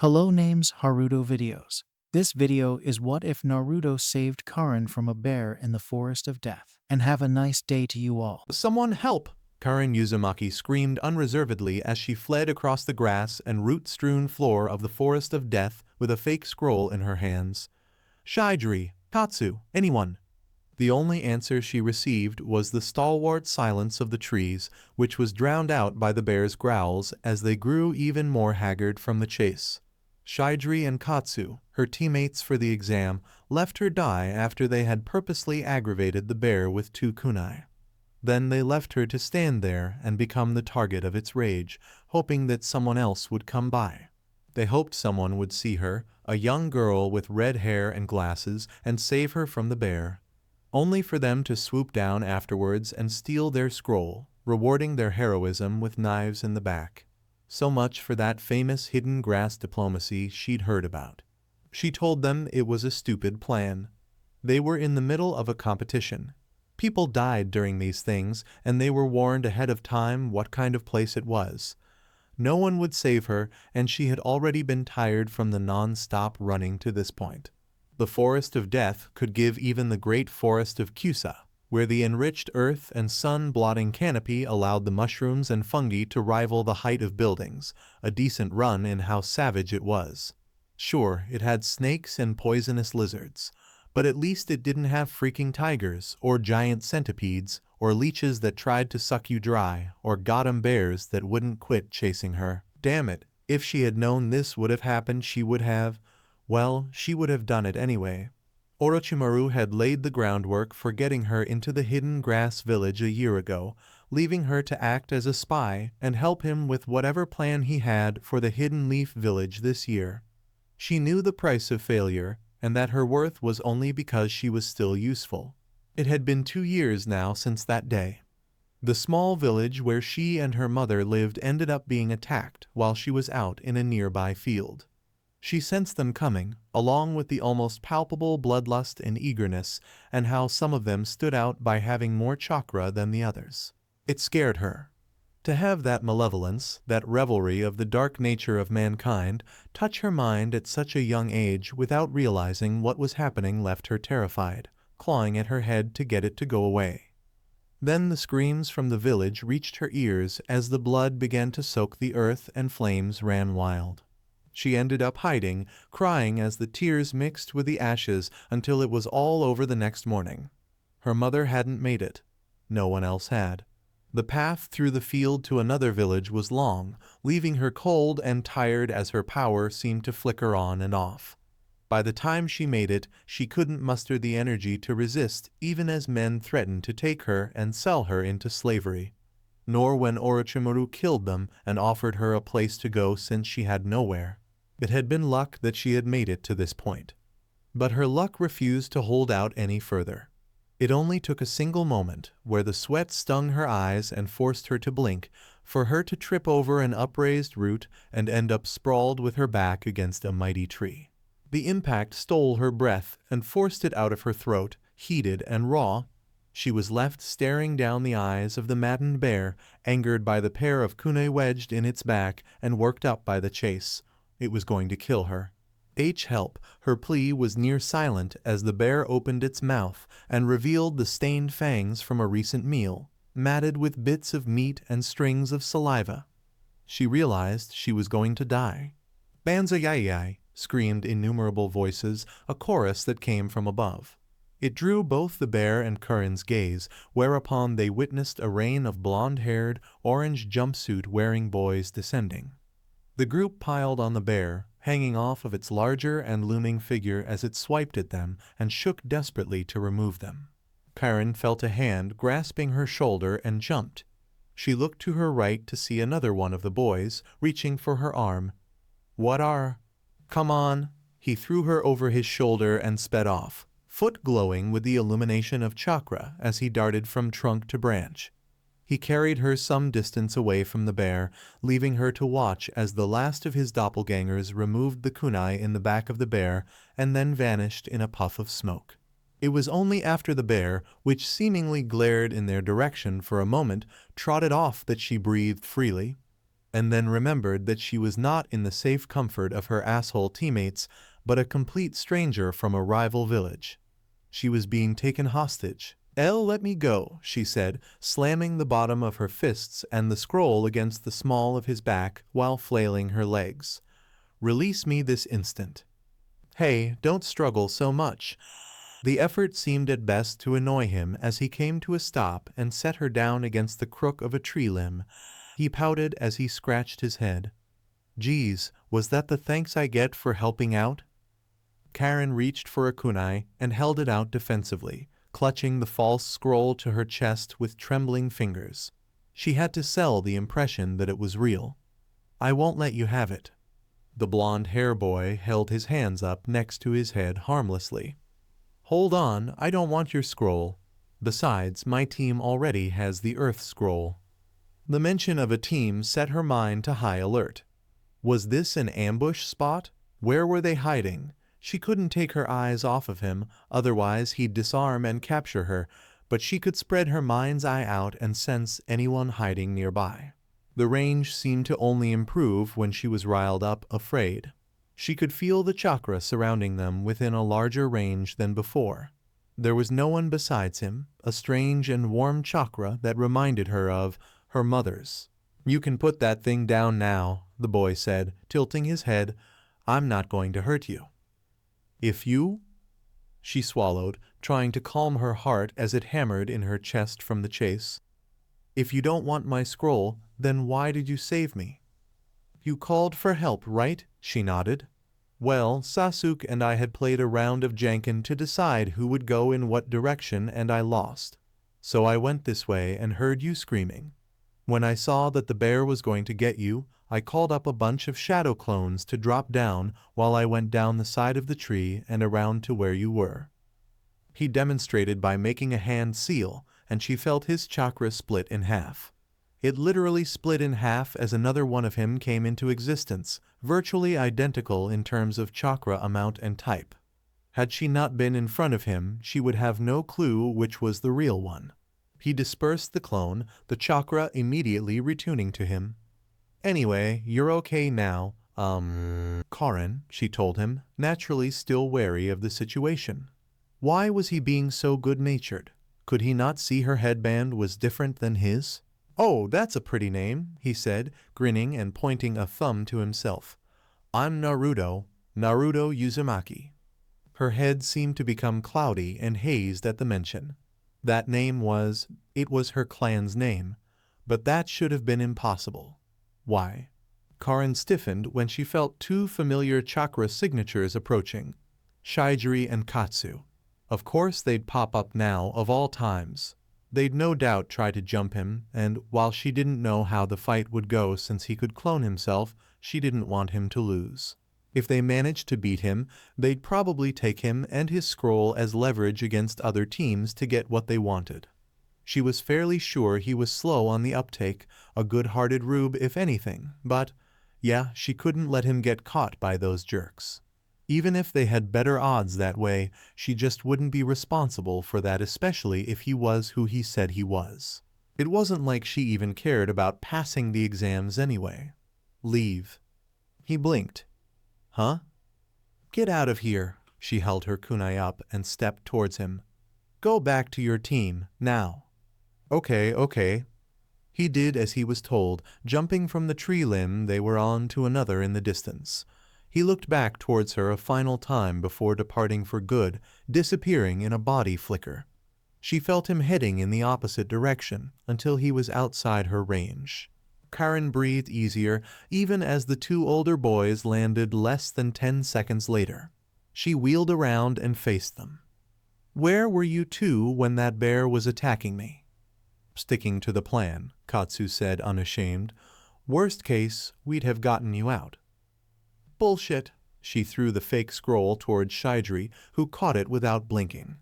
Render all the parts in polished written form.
Hello names Naruto videos. This video is what if Naruto saved Karin from a bear in the forest of death. And have a nice day to you all. Someone help! Karin Uzumaki screamed unreservedly as she fled across the grass and root-strewn floor of the forest of death with a fake scroll in her hands. Shidri, Katsu, anyone. The only answer she received was the stalwart silence of the trees, which was drowned out by the bear's growls as they grew even more haggard from the chase. Shidri and Katsu, her teammates for the exam, left her die after they had purposely aggravated the bear with 2 kunai. Then they left her to stand there and become the target of its rage, hoping that someone else would come by. They hoped someone would see her, a young girl with red hair and glasses, and save her from the bear. Only for them to swoop down afterwards and steal their scroll, rewarding their heroism with knives in the back. So much for that famous hidden grass diplomacy she'd heard about. She told them it was a stupid plan. They were in the middle of a competition. People died during these things, and they were warned ahead of time what kind of place it was. No one would save her, and she had already been tired from the non-stop running to this point. The forest of death could give even the great forest of Kusa, where the enriched earth and sun-blotting canopy allowed the mushrooms and fungi to rival the height of buildings, a decent run in how savage it was. Sure, it had snakes and poisonous lizards, but at least it didn't have freaking tigers, or giant centipedes, or leeches that tried to suck you dry, or goddamn bears that wouldn't quit chasing her. Damn it, if she had known this would have happened she would have done it anyway. Orochimaru had laid the groundwork for getting her into the hidden grass village a year ago, leaving her to act as a spy and help him with whatever plan he had for the hidden leaf village this year. She knew the price of failure, and that her worth was only because she was still useful. It had been 2 years now since that day. The small village where she and her mother lived ended up being attacked while she was out in a nearby field. She sensed them coming, along with the almost palpable bloodlust and eagerness, and how some of them stood out by having more chakra than the others. It scared her. To have that malevolence, that revelry of the dark nature of mankind, touch her mind at such a young age without realizing what was happening left her terrified, clawing at her head to get it to go away. Then the screams from the village reached her ears as the blood began to soak the earth and flames ran wild. She ended up hiding, crying as the tears mixed with the ashes until it was all over the next morning. Her mother hadn't made it. No one else had. The path through the field to another village was long, leaving her cold and tired as her power seemed to flicker on and off. By the time she made it, she couldn't muster the energy to resist even as men threatened to take her and sell her into slavery. Nor when Orochimaru killed them and offered her a place to go since she had nowhere. It had been luck that she had made it to this point. But her luck refused to hold out any further. It only took a single moment, where the sweat stung her eyes and forced her to blink, for her to trip over an upraised root and end up sprawled with her back against a mighty tree. The impact stole her breath and forced it out of her throat, heated and raw. She was left staring down the eyes of the maddened bear, angered by the pair of kunai wedged in its back and worked up by the chase. It was going to kill her. Help, her plea was near silent as the bear opened its mouth and revealed the stained fangs from a recent meal, matted with bits of meat and strings of saliva. She realized she was going to die. "Banzai!" screamed innumerable voices, a chorus that came from above. It drew both the bear and Karin's gaze, whereupon they witnessed a rain of blonde-haired, orange jumpsuit-wearing boys descending. The group piled on the bear, hanging off of its larger and looming figure as it swiped at them and shook desperately to remove them. Karin felt a hand grasping her shoulder and jumped. She looked to her right to see another one of the boys, reaching for her arm. "What are? Come on!" He threw her over his shoulder and sped off, foot glowing with the illumination of chakra as he darted from trunk to branch. He carried her some distance away from the bear, leaving her to watch as the last of his doppelgangers removed the kunai in the back of the bear and then vanished in a puff of smoke. It was only after the bear, which seemingly glared in their direction for a moment, trotted off that she breathed freely. and then remembered that she was not in the safe comfort of her asshole teammates, but a complete stranger from a rival village. She was being taken hostage. Let me go, she said, slamming the bottom of her fists and the scroll against the small of his back while flailing her legs. Release me this instant. Hey, don't struggle so much. The effort seemed at best to annoy him as he came to a stop and set her down against the crook of a tree limb. He pouted as he scratched his head. Geez, was that the thanks I get for helping out? Karin reached for a kunai and held it out defensively, clutching the false scroll to her chest with trembling fingers. She had to sell the impression that it was real. I won't let you have it. The blonde hair boy held his hands up next to his head harmlessly. Hold on, I don't want your scroll. Besides, my team already has the Earth scroll. The mention of a team set her mind to high alert. Was this an ambush spot? Where were they hiding? She couldn't take her eyes off of him, otherwise he'd disarm and capture her, but she could spread her mind's eye out and sense anyone hiding nearby. The range seemed to only improve when she was riled up, afraid. She could feel the chakra surrounding them within a larger range than before. There was no one besides him, a strange and warm chakra that reminded her of her mother's. You can put that thing down now, the boy said, tilting his head. I'm not going to hurt you. If you? She swallowed, trying to calm her heart as it hammered in her chest from the chase. If you don't want my scroll, then why did you save me? You called for help, right? She nodded. Well, Sasuke and I had played a round of Janken to decide who would go in what direction, and I lost. So I went this way and heard you screaming. When I saw that the bear was going to get you, I called up a bunch of shadow clones to drop down while I went down the side of the tree and around to where you were. He demonstrated by making a hand seal, and she felt his chakra split in half. It literally split in half as another one of him came into existence, virtually identical in terms of chakra amount and type. Had she not been in front of him, she would have no clue which was the real one. He dispersed the clone, the chakra immediately retuning to him. Anyway, you're okay now, Karin, she told him, naturally still wary of the situation. Why was he being so good-natured? Could he not see her headband was different than his? Oh, that's a pretty name, he said, grinning and pointing a thumb to himself. I'm Naruto Uzumaki. Her head seemed to become cloudy and hazed at the mention. That name was her clan's name, but that should have been impossible. Why? Karin stiffened when she felt two familiar chakra signatures approaching, Shijiri and Katsu. Of course they'd pop up now, of all times. They'd no doubt try to jump him, and while she didn't know how the fight would go since he could clone himself, she didn't want him to lose. If they managed to beat him, they'd probably take him and his scroll as leverage against other teams to get what they wanted. She was fairly sure he was slow on the uptake, a good-hearted rube if anything, but, yeah, she couldn't let him get caught by those jerks. Even if they had better odds that way, she just wouldn't be responsible for that, especially if he was who he said he was. It wasn't like she even cared about passing the exams anyway. Leave. He blinked. Huh? Get out of here. She held her kunai up and stepped towards him. Go back to your team, now. Okay. He did as he was told, jumping from the tree limb they were on to another in the distance. He looked back towards her a final time before departing for good, disappearing in a body flicker. She felt him heading in the opposite direction until he was outside her range. Karin breathed easier, even as the two older boys landed less than 10 seconds later. She wheeled around and faced them. Where were you two when that bear was attacking me? Sticking to the plan, Katsu said, unashamed. Worst case, we'd have gotten you out. Bullshit. She threw the fake scroll towards Shijiri, who caught it without blinking.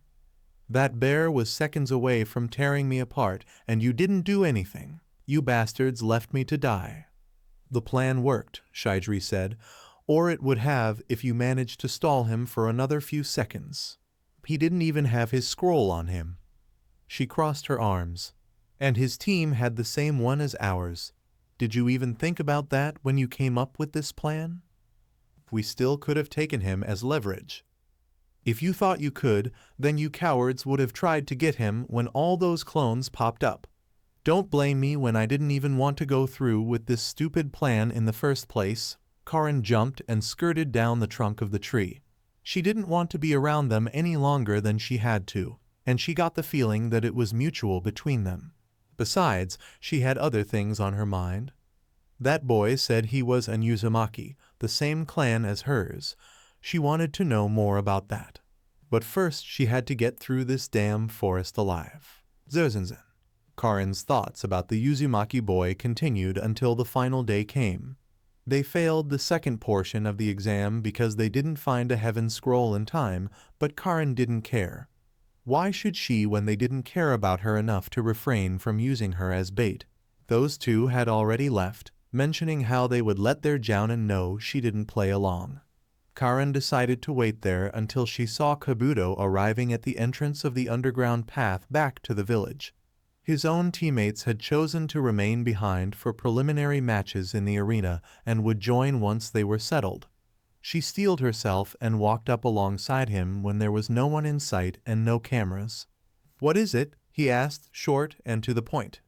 That bear was seconds away from tearing me apart, and you didn't do anything. You bastards left me to die. The plan worked, Shijiri said, or it would have if you managed to stall him for another few seconds. He didn't even have his scroll on him. She crossed her arms. And his team had the same one as ours. Did you even think about that when you came up with this plan? We still could have taken him as leverage. If you thought you could, then you cowards would have tried to get him when all those clones popped up. Don't blame me when I didn't even want to go through with this stupid plan in the first place. Karin jumped and skirted down the trunk of the tree. She didn't want to be around them any longer than she had to, and she got the feeling that it was mutual between them. Besides, she had other things on her mind. That boy said he was an Uzumaki, the same clan as hers. She wanted to know more about that. But first she had to get through this damn forest alive. Zerzenzen. Karin's thoughts about the Uzumaki boy continued until the final day came. They failed the second portion of the exam because they didn't find a heaven scroll in time, but Karin didn't care. Why should she when they didn't care about her enough to refrain from using her as bait? Those two had already left, mentioning how they would let their jounin know she didn't play along. Karin decided to wait there until she saw Kabuto arriving at the entrance of the underground path back to the village. His own teammates had chosen to remain behind for preliminary matches in the arena and would join once they were settled. She steeled herself and walked up alongside him when there was no one in sight and no cameras. "What is it?" he asked, short and to the point.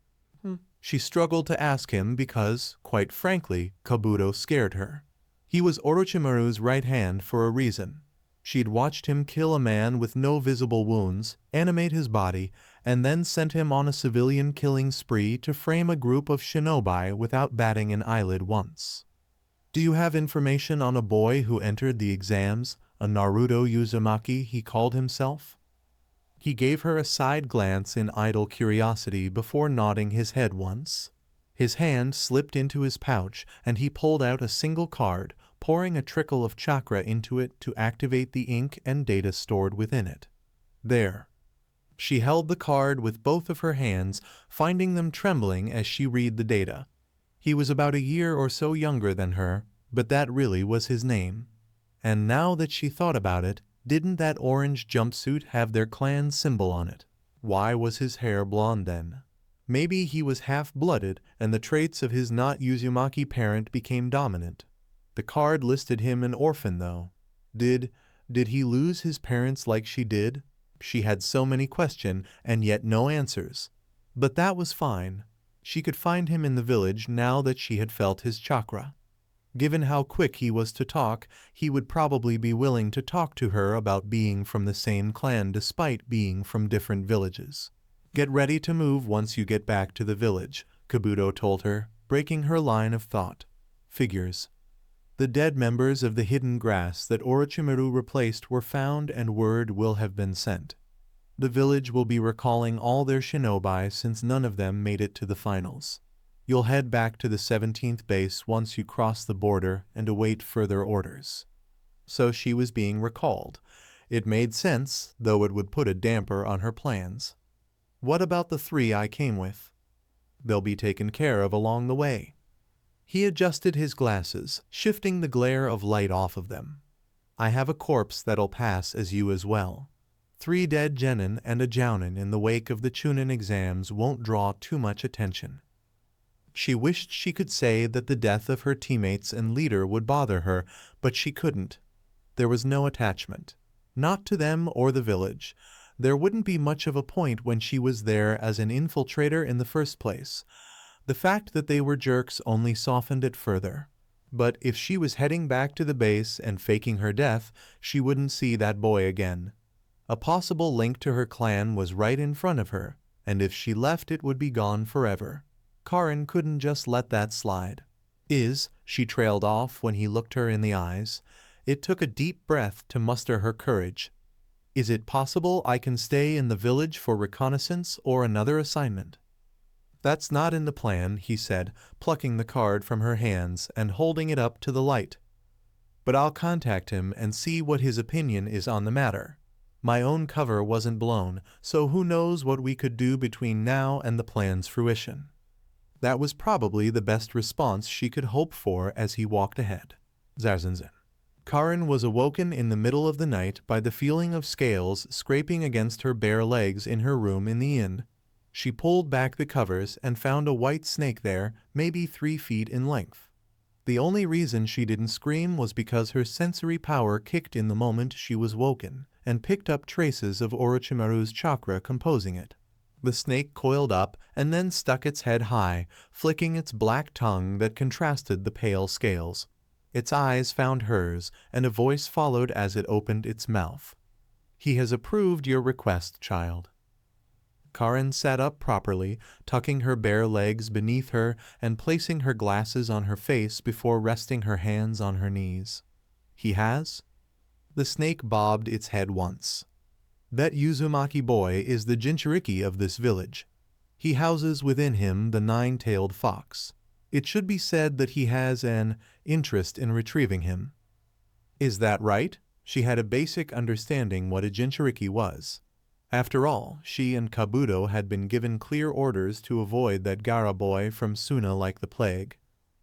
She struggled to ask him because, quite frankly, Kabuto scared her. He was Orochimaru's right hand for a reason. She'd watched him kill a man with no visible wounds, animate his body, and then sent him on a civilian killing spree to frame a group of shinobi without batting an eyelid once. "Do you have information on a boy who entered the exams, a Naruto Uzumaki he called himself?" He gave her a side glance in idle curiosity before nodding his head once. His hand slipped into his pouch and he pulled out a single card, pouring a trickle of chakra into it to activate the ink and data stored within it. There. She held the card with both of her hands, finding them trembling as she read the data. He was about a year or so younger than her, but that really was his name. And now that she thought about it, didn't that orange jumpsuit have their clan symbol on it? Why was his hair blonde then? Maybe he was half-blooded and the traits of his not Uzumaki parent became dominant. The card listed him an orphan though. Did he lose his parents like she did? She had so many questions and yet no answers. But that was fine. She could find him in the village now that she had felt his chakra. Given how quick he was to talk, he would probably be willing to talk to her about being from the same clan despite being from different villages. "Get ready to move once you get back to the village," Kabuto told her, breaking her line of thought. Figures. The dead members of the hidden grass that Orochimaru replaced were found and word will have been sent. The village will be recalling all their shinobi since none of them made it to the finals. You'll head back to the 17th base once you cross the border and await further orders. So she was being recalled. It made sense, though it would put a damper on her plans. "What about the 3 I came with?" "They'll be taken care of along the way." He adjusted his glasses, shifting the glare of light off of them. "I have a corpse that'll pass as you as well. 3 dead genin and a jounin in the wake of the Chunin exams won't draw too much attention." She wished she could say that the death of her teammates and leader would bother her, but she couldn't. There was no attachment. Not to them or the village. There wouldn't be much of a point when she was there as an infiltrator in the first place. The fact that they were jerks only softened it further. But if she was heading back to the base and faking her death, she wouldn't see that boy again. A possible link to her clan was right in front of her, and if she left it would be gone forever. Karin couldn't just let that slide. She trailed off when he looked her in the eyes. It took a deep breath to muster her courage. "Is it possible I can stay in the village for reconnaissance or another assignment?" "That's not in the plan," he said, plucking the card from her hands and holding it up to the light. "But I'll contact him and see what his opinion is on the matter. My own cover wasn't blown, so who knows what we could do between now and the plan's fruition." That was probably the best response she could hope for as he walked ahead. Zarzanzin. Karin was awoken in the middle of the night by the feeling of scales scraping against her bare legs in her room in the inn. She pulled back the covers and found a white snake there, maybe 3 feet in length. The only reason she didn't scream was because her sensory power kicked in the moment she was woken, and picked up traces of Orochimaru's chakra composing it. The snake coiled up and then stuck its head high, flicking its black tongue that contrasted the pale scales. Its eyes found hers, and a voice followed as it opened its mouth. "He has approved your request, child." Karin sat up properly, tucking her bare legs beneath her and placing her glasses on her face before resting her hands on her knees. "He has?" The snake bobbed its head once. "That Uzumaki boy is the Jinchuriki of this village. He houses within him the 9-tailed fox. It should be said that he has an interest in retrieving him." "Is that right?" She had a basic understanding what a Jinchuriki was. After all, she and Kabuto had been given clear orders to avoid that Gaara boy from Suna like the plague,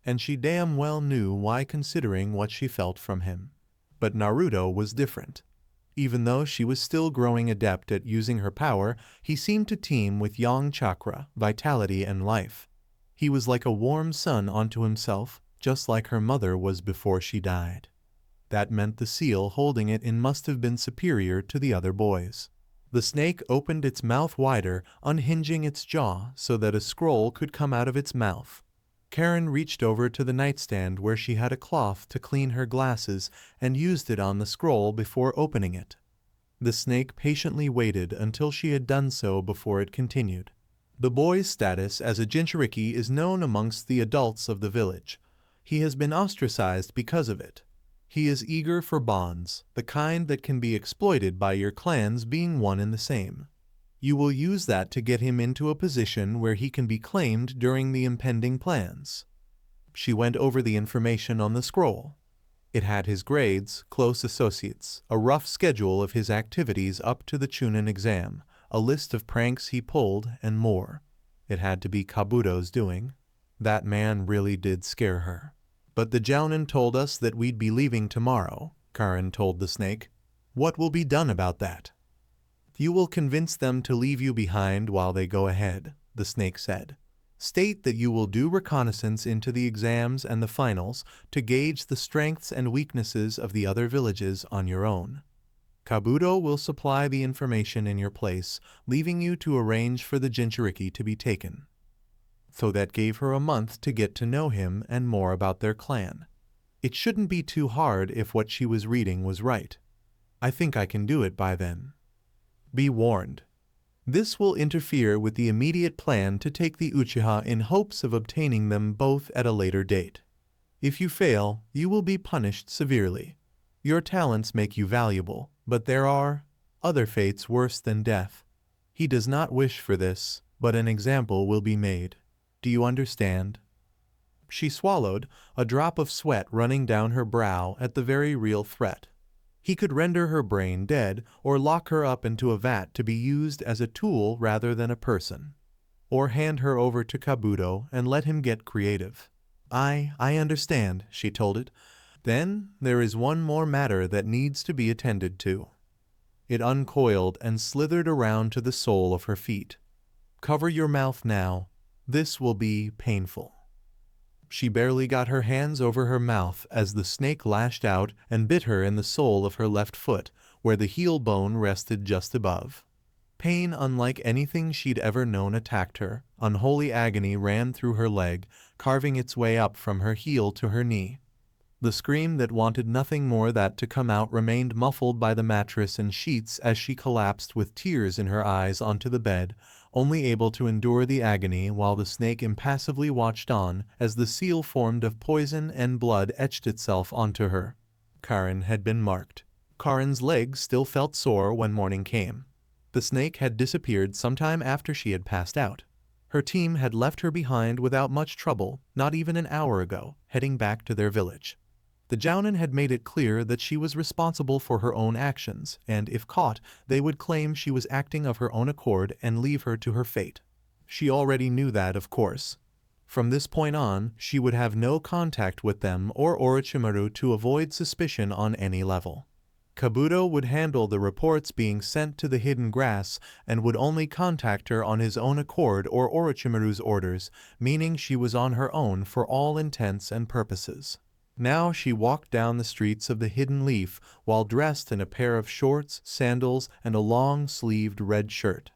and she damn well knew why considering what she felt from him. But Naruto was different. Even though she was still growing adept at using her power, he seemed to teem with yang chakra, vitality and life. He was like a warm sun onto himself, just like her mother was before she died. That meant the seal holding it in must have been superior to the other boys. The snake opened its mouth wider, unhinging its jaw so that a scroll could come out of its mouth. Karin reached over to the nightstand where she had a cloth to clean her glasses and used it on the scroll before opening it. The snake patiently waited until she had done so before it continued. "The boy's status as a Jinchuriki is known amongst the adults of the village. He has been ostracized because of it. He is eager for bonds, the kind that can be exploited by your clans being one and the same. You will use that to get him into a position where he can be claimed during the impending plans." She went over the information on the scroll. It had his grades, close associates, a rough schedule of his activities up to the Chunin exam, a list of pranks he pulled, and more. It had to be Kabuto's doing. That man really did scare her. "But the Jounin told us that we'd be leaving tomorrow," Karin told the snake. "What will be done about that?" "You will convince them to leave you behind while they go ahead," the snake said. "State that you will do reconnaissance into the exams and the finals to gauge the strengths and weaknesses of the other villages on your own. Kabuto will supply the information in your place, leaving you to arrange for the Jinchuriki to be taken." So that gave her a month to get to know him and more about their clan. It shouldn't be too hard if what she was reading was right. "I think I can do it by then. Be warned. This will interfere with the immediate plan to take the Uchiha in hopes of obtaining them both at a later date. If you fail, you will be punished severely. Your talents make you valuable, but there are other fates worse than death. He does not wish for this, but an example will be made. Do you understand?" She swallowed, a drop of sweat running down her brow at the very real threat. He could render her brain dead or lock her up into a vat to be used as a tool rather than a person. Or hand her over to Kabuto and let him get creative. I understand," she told it. "Then there is one more matter that needs to be attended to." It uncoiled and slithered around to the sole of her feet. "Cover your mouth now. This will be painful." She barely got her hands over her mouth as the snake lashed out and bit her in the sole of her left foot, where the heel bone rested just above. Pain unlike anything she'd ever known attacked her. Unholy agony ran through her leg, carving its way up from her heel to her knee. The scream that wanted nothing more that to come out remained muffled by the mattress and sheets as she collapsed with tears in her eyes onto the bed, only able to endure the agony while the snake impassively watched on as the seal formed of poison and blood etched itself onto her. Karin had been marked. Karin's legs still felt sore when morning came. The snake had disappeared sometime after she had passed out. Her team had left her behind without much trouble, not even an hour ago, heading back to their village. The Jounin had made it clear that she was responsible for her own actions, and if caught, they would claim she was acting of her own accord and leave her to her fate. She already knew that, of course. From this point on, she would have no contact with them or Orochimaru to avoid suspicion on any level. Kabuto would handle the reports being sent to the hidden grass and would only contact her on his own accord or Orochimaru's orders, meaning she was on her own for all intents and purposes. Now she walked down the streets of the Hidden Leaf while dressed in a pair of shorts, sandals, and a long-sleeved red shirt.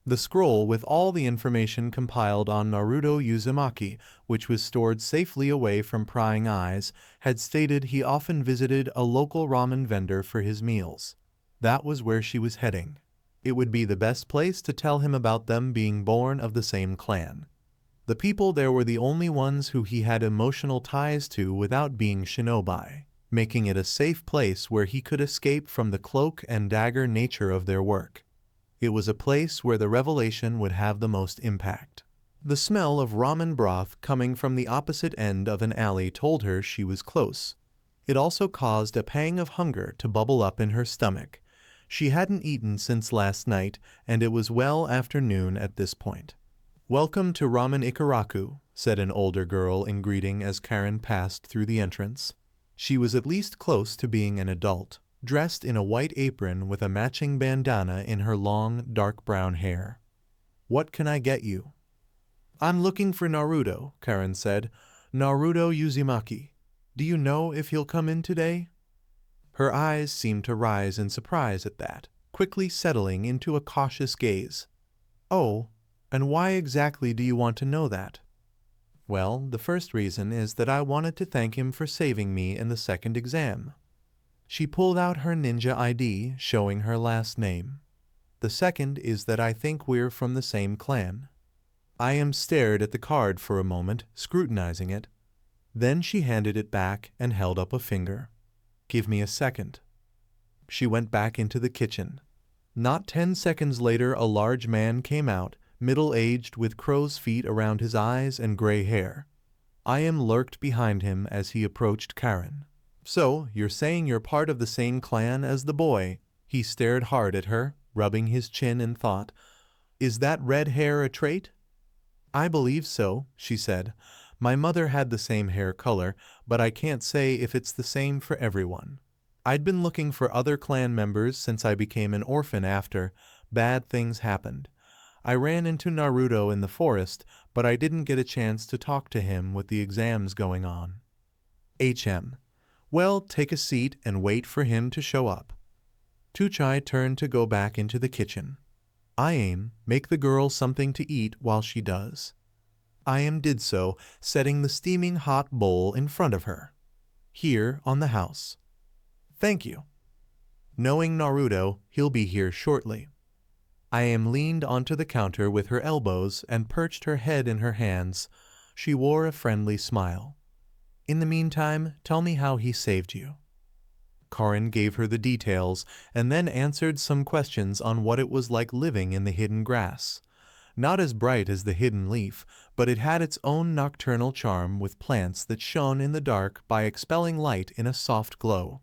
The scroll with all the information compiled on Naruto Uzumaki, which was stored safely away from prying eyes, had stated he often visited a local ramen vendor for his meals. That was where she was heading. It would be the best place to tell him about them being born of the same clan. The people there were the only ones who he had emotional ties to without being shinobi, making it a safe place where he could escape from the cloak and dagger nature of their work. It was a place where the revelation would have the most impact. The smell of ramen broth coming from the opposite end of an alley told her she was close. It also caused a pang of hunger to bubble up in her stomach. She hadn't eaten since last night, and it was well after noon at this point. "Welcome to Ramen Ikaraku," said an older girl in greeting as Karin passed through the entrance. She was at least close to being an adult, dressed in a white apron with a matching bandana in her long, dark brown hair. "What can I get you?" "I'm looking for Naruto," Karin said. "Naruto Uzumaki. Do you know if he'll come in today?" Her eyes seemed to rise in surprise at that, quickly settling into a cautious gaze. "Oh, and why exactly do you want to know that?" "Well, the first reason is that I wanted to thank him for saving me in the second exam." She pulled out her ninja ID, showing her last name. "The second is that I think we're from the same clan." Stared at the card for a moment, scrutinizing it. Then she handed it back and held up a finger. "Give me a second." She went back into the kitchen. Not 10 seconds later, a large man came out, middle-aged with crow's feet around his eyes and gray hair. Lurked behind him as he approached Karin. "So, you're saying you're part of the same clan as the boy?" He stared hard at her, rubbing his chin in thought. "Is that red hair a trait?" "I believe so," she said. "My mother had the same hair color, but I can't say if it's the same for everyone. I'd been looking for other clan members since I became an orphan after bad things happened. I ran into Naruto in the forest, but I didn't get a chance to talk to him with the exams going on." "HM. Well, take a seat and wait for him to show up." Tuchai turned to go back into the kitchen. Make the girl something to eat while she does." Did so, setting the steaming hot bowl in front of her. "Here on the house." "Thank you." Knowing Naruto, he'll be here shortly. Leaned onto the counter with her elbows and perched her head in her hands. She wore a friendly smile. "In the meantime, tell me how he saved you." Karin gave her the details and then answered some questions on what it was like living in the hidden grass. Not as bright as the hidden leaf, but it had its own nocturnal charm with plants that shone in the dark by expelling light in a soft glow.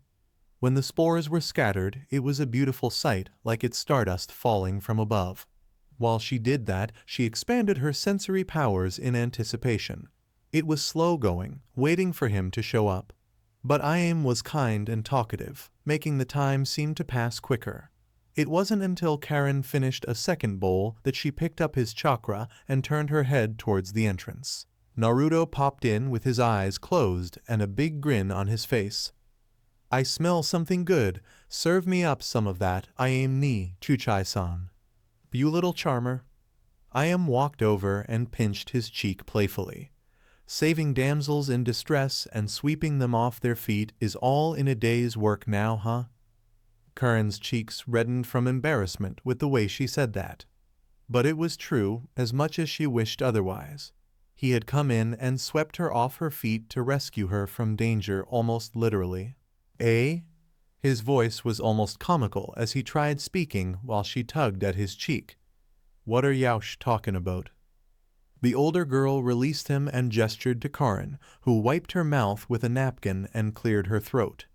When the spores were scattered, it was a beautiful sight, like it's stardust falling from above. While she did that, she expanded her sensory powers in anticipation. It was slow going, waiting for him to show up. But was kind and talkative, making the time seem to pass quicker. It wasn't until Karin finished a second bowl that she picked up his chakra and turned her head towards the entrance. Naruto popped in with his eyes closed and a big grin on his face. "I smell something good. Serve me up some of that. Chuchai-san." "You little charmer." Walked over and pinched his cheek playfully. "Saving damsels in distress and sweeping them off their feet is all in a day's work now, huh?" Karin's cheeks reddened from embarrassment with the way she said that. But it was true, as much as she wished otherwise. He had come in and swept her off her feet to rescue her from danger almost literally. "Eh?" His voice was almost comical as he tried speaking while she tugged at his cheek. "What are Yaush talking about?" The older girl released him and gestured to Karin, who wiped her mouth with a napkin and cleared her throat.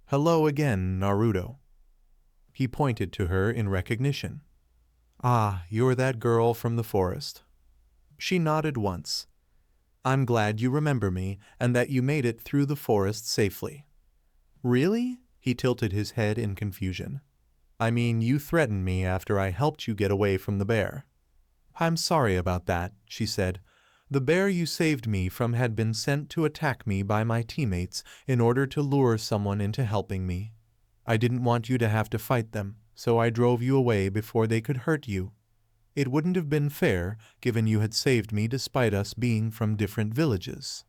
"Hello again, Naruto." He pointed to her in recognition. "Ah, you're that girl from the forest." She nodded once. "I'm glad you remember me and that you made it through the forest safely." "Really?" He tilted his head in confusion. I mean, you threatened me after I helped you get away from the bear. I'm sorry about that, she said. The bear you saved me from had been sent to attack me by my teammates in order to lure someone into helping me. I didn't want you to have to fight them, so I drove you away before they could hurt you. It wouldn't have been fair, given you had saved me despite us being from different villages.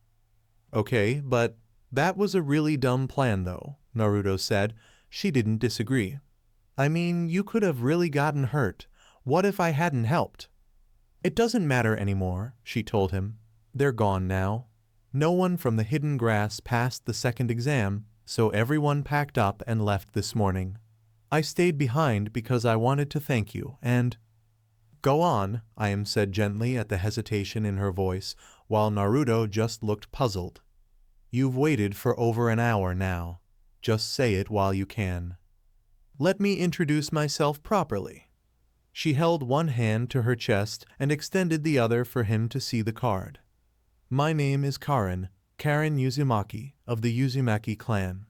Okay, but that was a really dumb plan though, Naruto said. She didn't disagree. I mean, you could have really gotten hurt. What if I hadn't helped? It doesn't matter anymore, she told him. They're gone now. No one from the hidden grass passed the second exam, so everyone packed up and left this morning. I stayed behind because I wanted to thank you, and— Go on, Ayam said gently at the hesitation in her voice, while Naruto just looked puzzled. You've waited for over an hour now. Just say it while you can. Let me introduce myself properly. She held one hand to her chest and extended the other for him to see the card. My name is Karin Uzumaki, of the Uzumaki clan.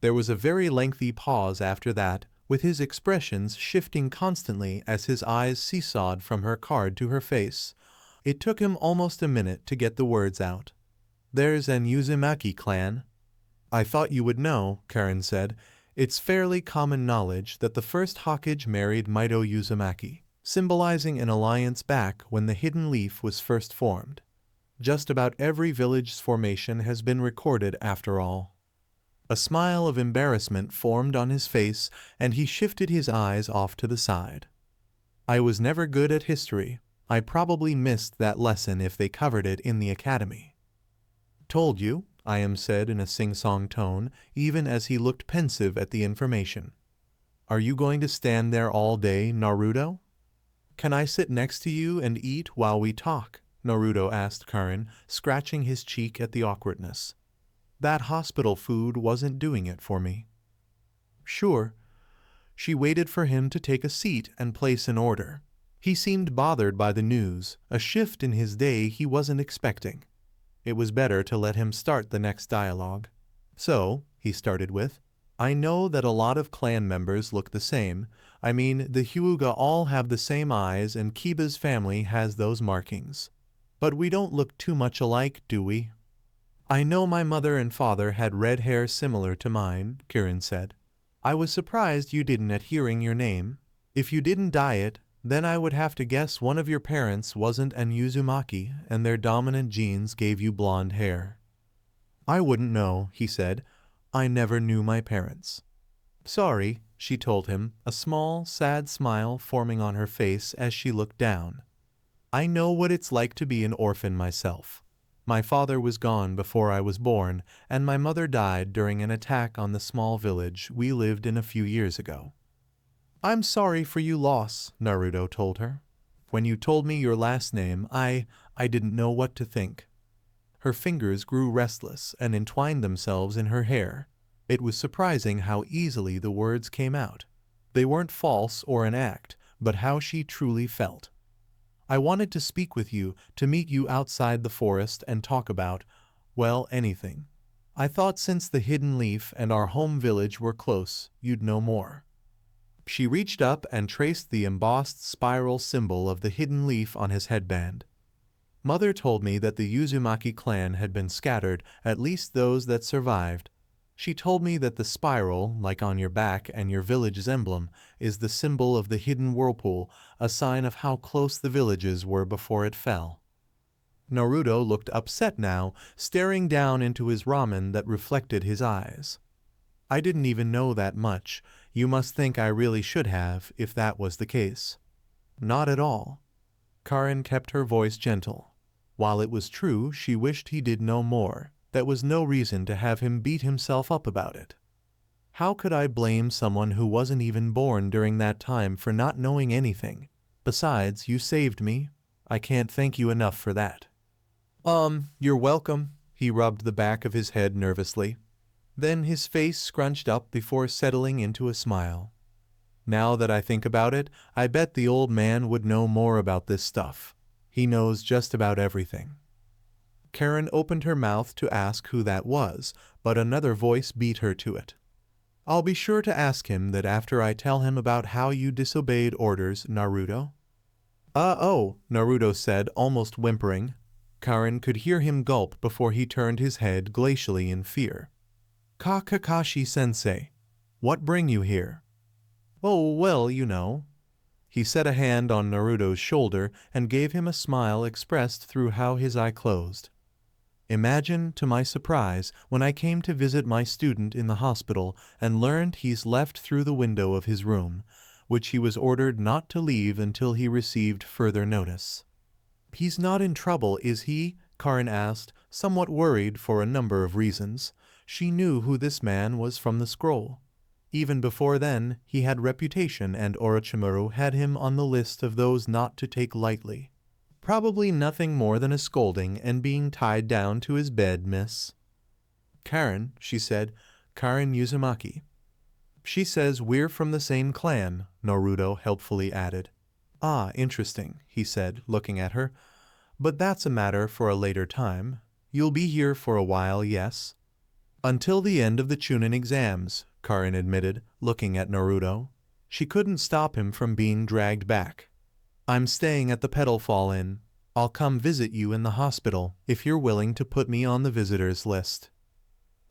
There was a very lengthy pause after that, with his expressions shifting constantly as his eyes seesawed from her card to her face. It took him almost a minute to get the words out. There's an Uzumaki clan. I thought you would know, Karin said. It's fairly common knowledge that the first Hokage married Mito Uzumaki, symbolizing an alliance back when the Hidden Leaf was first formed. Just about every village's formation has been recorded after all. A smile of embarrassment formed on his face, and he shifted his eyes off to the side. I was never good at history. I probably missed that lesson if they covered it in the academy. Told you, Ayam said in a sing-song tone, even as he looked pensive at the information. Are you going to stand there all day, Naruto? Can I sit next to you and eat while we talk? Naruto asked Karin, scratching his cheek at the awkwardness. That hospital food wasn't doing it for me. Sure. She waited for him to take a seat and place an order. He seemed bothered by the news, a shift in his day he wasn't expecting. It was better to let him start the next dialogue. So, he started with, I know that a lot of clan members look the same. I mean, the Hyuga all have the same eyes and Kiba's family has those markings. But we don't look too much alike, do we? I know my mother and father had red hair similar to mine, Karin said. I was surprised you didn't at hearing your name. If you didn't dye it, then I would have to guess one of your parents wasn't an Uzumaki and their dominant genes gave you blonde hair. I wouldn't know, he said. I never knew my parents. Sorry, she told him, a small, sad smile forming on her face as she looked down. I know what it's like to be an orphan myself. My father was gone before I was born, and my mother died during an attack on the small village we lived in a few years ago. I'm sorry for your loss, Naruto told her. When you told me your last name, I didn't know what to think. Her fingers grew restless and entwined themselves in her hair. It was surprising how easily the words came out. They weren't false or an act, but how she truly felt. I wanted to speak with you, to meet you outside the forest and talk about, well, anything. I thought since the Hidden Leaf and our home village were close, you'd know more. She reached up and traced the embossed spiral symbol of the Hidden Leaf on his headband. Mother told me that the Uzumaki clan had been scattered, at least those that survived. She told me that the spiral, like on your back and your village's emblem, is the symbol of the hidden whirlpool, a sign of how close the villages were before it fell. Naruto looked upset now, staring down into his ramen that reflected his eyes. I didn't even know that much. You must think I really should have, if that was the case. Not at all. Karin kept her voice gentle. While it was true she wished he did know more, that was no reason to have him beat himself up about it. How could I blame someone who wasn't even born during that time for not knowing anything? Besides, you saved me. I can't thank you enough for that. You're welcome. He rubbed the back of his head nervously. Then his face scrunched up before settling into a smile. Now that I think about it, I bet the old man would know more about this stuff. He knows just about everything. Karin opened her mouth to ask who that was, but another voice beat her to it. I'll be sure to ask him that after I tell him about how you disobeyed orders, Naruto. Oh, Naruto said, almost whimpering. Karin could hear him gulp before he turned his head glacially in fear. Kakashi-sensei, what bring you here? Oh, well, you know. He set a hand on Naruto's shoulder and gave him a smile expressed through how his eye closed. Imagine, to my surprise, when I came to visit my student in the hospital and learned he's left through the window of his room, which he was ordered not to leave until he received further notice. He's not in trouble, is he? Karin asked, somewhat worried for a number of reasons. She knew who this man was from the scroll. Even before then, he had reputation and Orochimaru had him on the list of those not to take lightly. Probably nothing more than a scolding and being tied down to his bed, miss. Karin, she said, Karin Uzumaki. She says we're from the same clan, Naruto helpfully added. Ah, interesting, he said, looking at her. But that's a matter for a later time. You'll be here for a while, yes? Until the end of the Chunin exams, Karin admitted, looking at Naruto. She couldn't stop him from being dragged back. I'm staying at the Petalfall Inn. I'll come visit you in the hospital if you're willing to put me on the visitors list.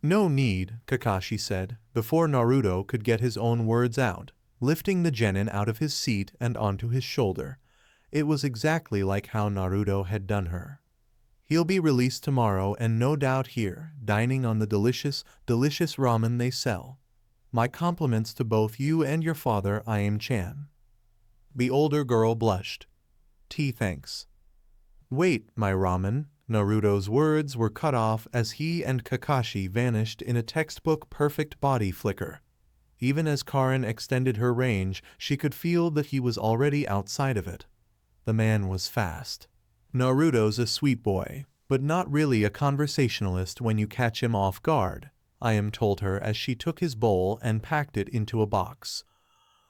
No need, Kakashi said, before Naruto could get his own words out, lifting the genin out of his seat and onto his shoulder. It was exactly like how Naruto had done her. He'll be released tomorrow and no doubt here, dining on the delicious, delicious ramen they sell. My compliments to both you and your father, I am Chan. The older girl blushed. Tea, thanks. Wait, my ramen. Naruto's words were cut off as he and Kakashi vanished in a textbook perfect body flicker. Even as Karin extended her range, she could feel that he was already outside of it. The man was fast. Naruto's a sweet boy, but not really a conversationalist when you catch him off guard, Ayam told her as she took his bowl and packed it into a box.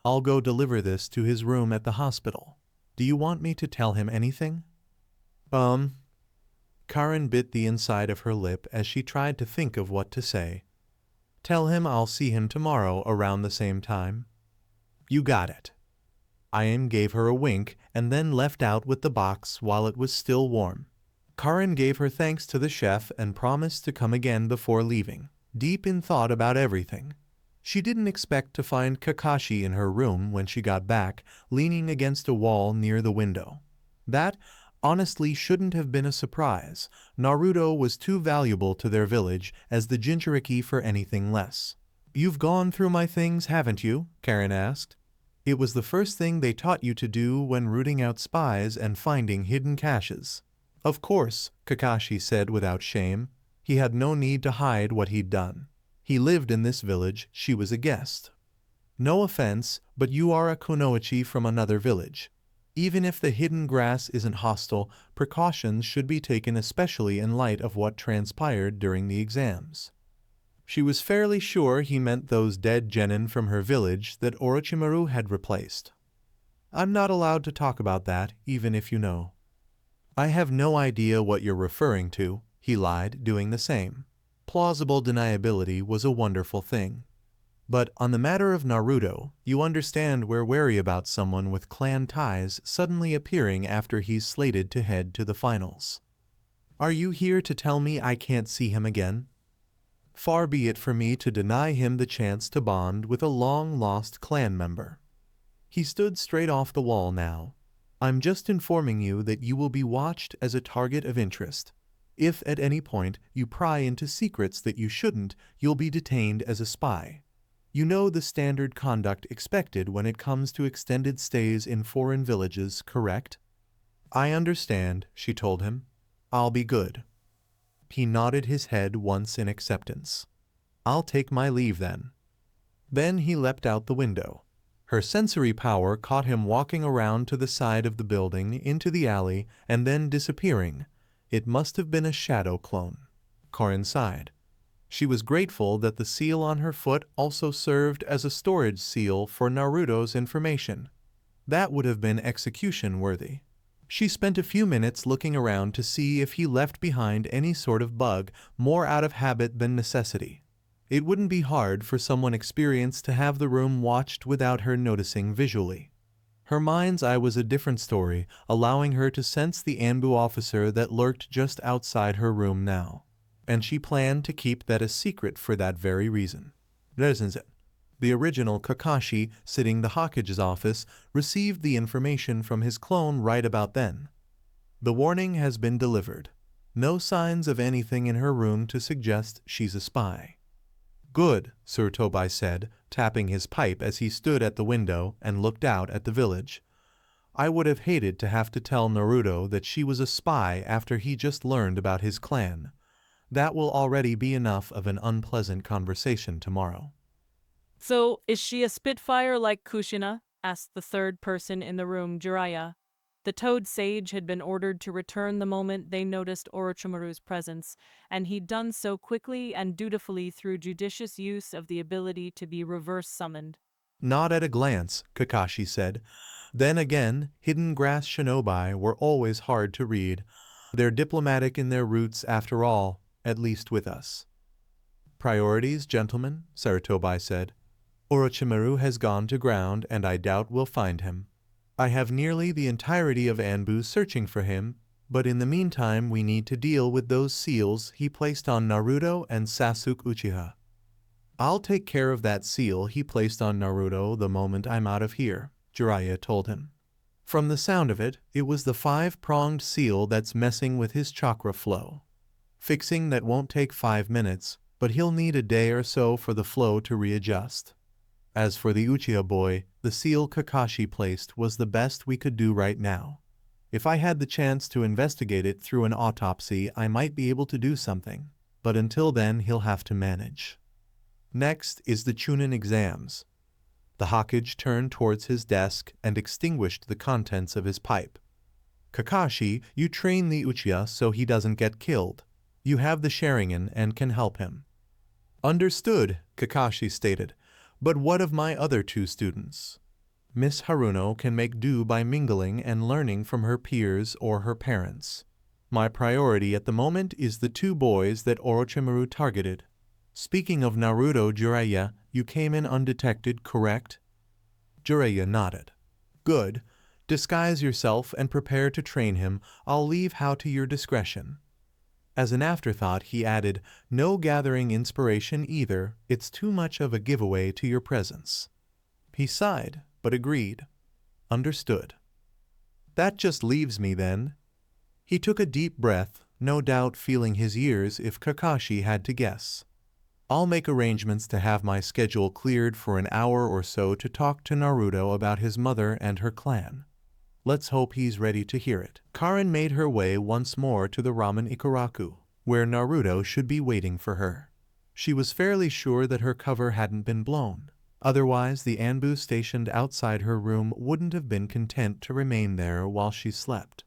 I'll go deliver this to his room at the hospital. Do you want me to tell him anything? Karin bit the inside of her lip as she tried to think of what to say. Tell him I'll see him tomorrow around the same time. You got it. Ayam gave her a wink and then left out with the box while it was still warm. Karin gave her thanks to the chef and promised to come again before leaving, deep in thought about everything. She didn't expect to find Kakashi in her room when she got back, leaning against a wall near the window. That, honestly, shouldn't have been a surprise. Naruto was too valuable to their village as the Jinchuriki for anything less. You've gone through my things, haven't you? Karin asked. It was the first thing they taught you to do when rooting out spies and finding hidden caches. Of course, Kakashi said without shame. He had no need to hide what he'd done. He lived in this village, she was a guest. No offense, but you are a kunoichi from another village. Even if the hidden grass isn't hostile, precautions should be taken especially in light of what transpired during the exams. She was fairly sure he meant those dead genin from her village that Orochimaru had replaced. I'm not allowed to talk about that, even if you know. I have no idea what you're referring to, he lied, doing the same. Plausible deniability was a wonderful thing. But on the matter of Naruto, you understand we're wary about someone with clan ties suddenly appearing after he's slated to head to the finals. Are you here to tell me I can't see him again? Far be it for me to deny him the chance to bond with a long-lost clan member. He stood straight off the wall now. I'm just informing you that you will be watched as a target of interest. If at any point you pry into secrets that you shouldn't, you'll be detained as a spy. You know the standard conduct expected when it comes to extended stays in foreign villages, correct? I understand, she told him. I'll be good. He nodded his head once in acceptance. I'll take my leave then. Then he leapt out the window. Her sensory power caught him walking around to the side of the building into the alley and then disappearing. It must have been a shadow clone. Karin sighed. She was grateful that the seal on her foot also served as a storage seal for Naruto's information. That would have been execution-worthy. She spent a few minutes looking around to see if he left behind any sort of bug, more out of habit than necessity. It wouldn't be hard for someone experienced to have the room watched without her noticing visually. Her mind's eye was a different story, allowing her to sense the Anbu officer that lurked just outside her room now. And she planned to keep that a secret for that very reason. The original Kakashi, sitting the Hokage's office, received the information from his clone right about then. The warning has been delivered. No signs of anything in her room to suggest she's a spy. Good, Sir Tobai said, tapping his pipe as he stood at the window and looked out at the village. I would have hated to have to tell Naruto that she was a spy after he just learned about his clan. That will already be enough of an unpleasant conversation tomorrow. So, is she a Spitfire like Kushina? Asked the third person in the room, Jiraiya. The Toad Sage had been ordered to return the moment they noticed Orochimaru's presence, and he'd done so quickly and dutifully through judicious use of the ability to be reverse summoned. Not at a glance, Kakashi said. Then again, hidden grass shinobi were always hard to read. They're diplomatic in their roots after all, at least with us. Priorities, gentlemen, Saratobi said. Orochimaru has gone to ground and I doubt we'll find him. I have nearly the entirety of Anbu searching for him, but in the meantime we need to deal with those seals he placed on Naruto and Sasuke Uchiha. I'll take care of that seal he placed on Naruto the moment I'm out of here, Jiraiya told him. From the sound of it, it was the 5-pronged seal that's messing with his chakra flow. Fixing that won't take 5 minutes, but he'll need a day or so for the flow to readjust. As for the Uchiha boy, the seal Kakashi placed was the best we could do right now. If I had the chance to investigate it through an autopsy, I might be able to do something, but until then he'll have to manage. Next is the Chunin exams. The Hokage turned towards his desk and extinguished the contents of his pipe. Kakashi, you train the Uchiha so he doesn't get killed. You have the Sharingan and can help him. Understood, Kakashi stated. But what of my other 2 students? Miss Haruno can make do by mingling and learning from her peers or her parents. My priority at the moment is the 2 boys that Orochimaru targeted. Speaking of Naruto, Jiraiya, you came in undetected, correct? Jiraiya nodded. Good. Disguise yourself and prepare to train him. I'll leave how to your discretion. As an afterthought, he added, no gathering inspiration either, it's too much of a giveaway to your presence. He sighed, but agreed. Understood. That just leaves me then. He took a deep breath, no doubt feeling his ears if Kakashi had to guess. I'll make arrangements to have my schedule cleared for an hour or so to talk to Naruto about his mother and her clan. Let's hope he's ready to hear it. Karin made her way once more to the Ramen Ikaraku, where Naruto should be waiting for her. She was fairly sure that her cover hadn't been blown. Otherwise, the Anbu stationed outside her room wouldn't have been content to remain there while she slept.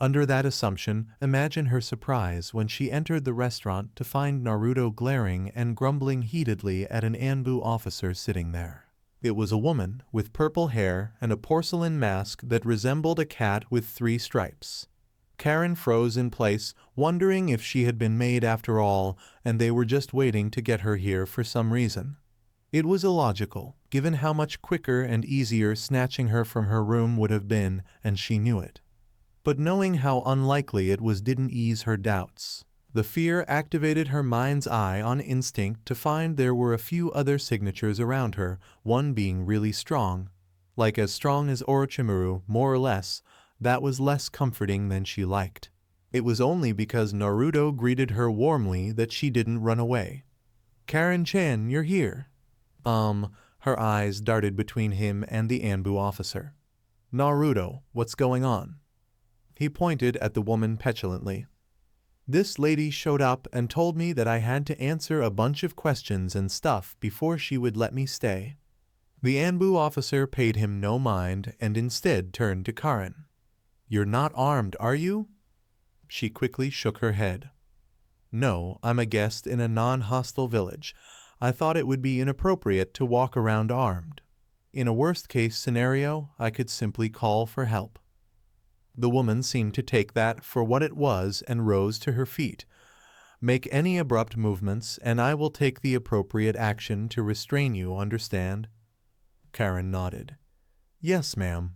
Under that assumption, imagine her surprise when she entered the restaurant to find Naruto glaring and grumbling heatedly at an Anbu officer sitting there. It was a woman with purple hair and a porcelain mask that resembled a cat with 3 stripes. Karin froze in place, wondering if she had been made after all, and they were just waiting to get her here for some reason. It was illogical, given how much quicker and easier snatching her from her room would have been, and she knew it. But knowing how unlikely it was didn't ease her doubts. The fear activated her mind's eye on instinct to find there were a few other signatures around her, one being really strong. Like as strong as Orochimaru, more or less, that was less comforting than she liked. It was only because Naruto greeted her warmly that she didn't run away. Karin-chan, you're here. Her eyes darted between him and the Anbu officer. Naruto, what's going on? He pointed at the woman petulantly. This lady showed up and told me that I had to answer a bunch of questions and stuff before she would let me stay. The Anbu officer paid him no mind and instead turned to Karin. You're not armed, are you? She quickly shook her head. No, I'm a guest in a non-hostile village. I thought it would be inappropriate to walk around armed. In a worst-case scenario, I could simply call for help. The woman seemed to take that for what it was and rose to her feet. Make any abrupt movements, and I will take the appropriate action to restrain you, understand? Karin nodded. Yes, ma'am.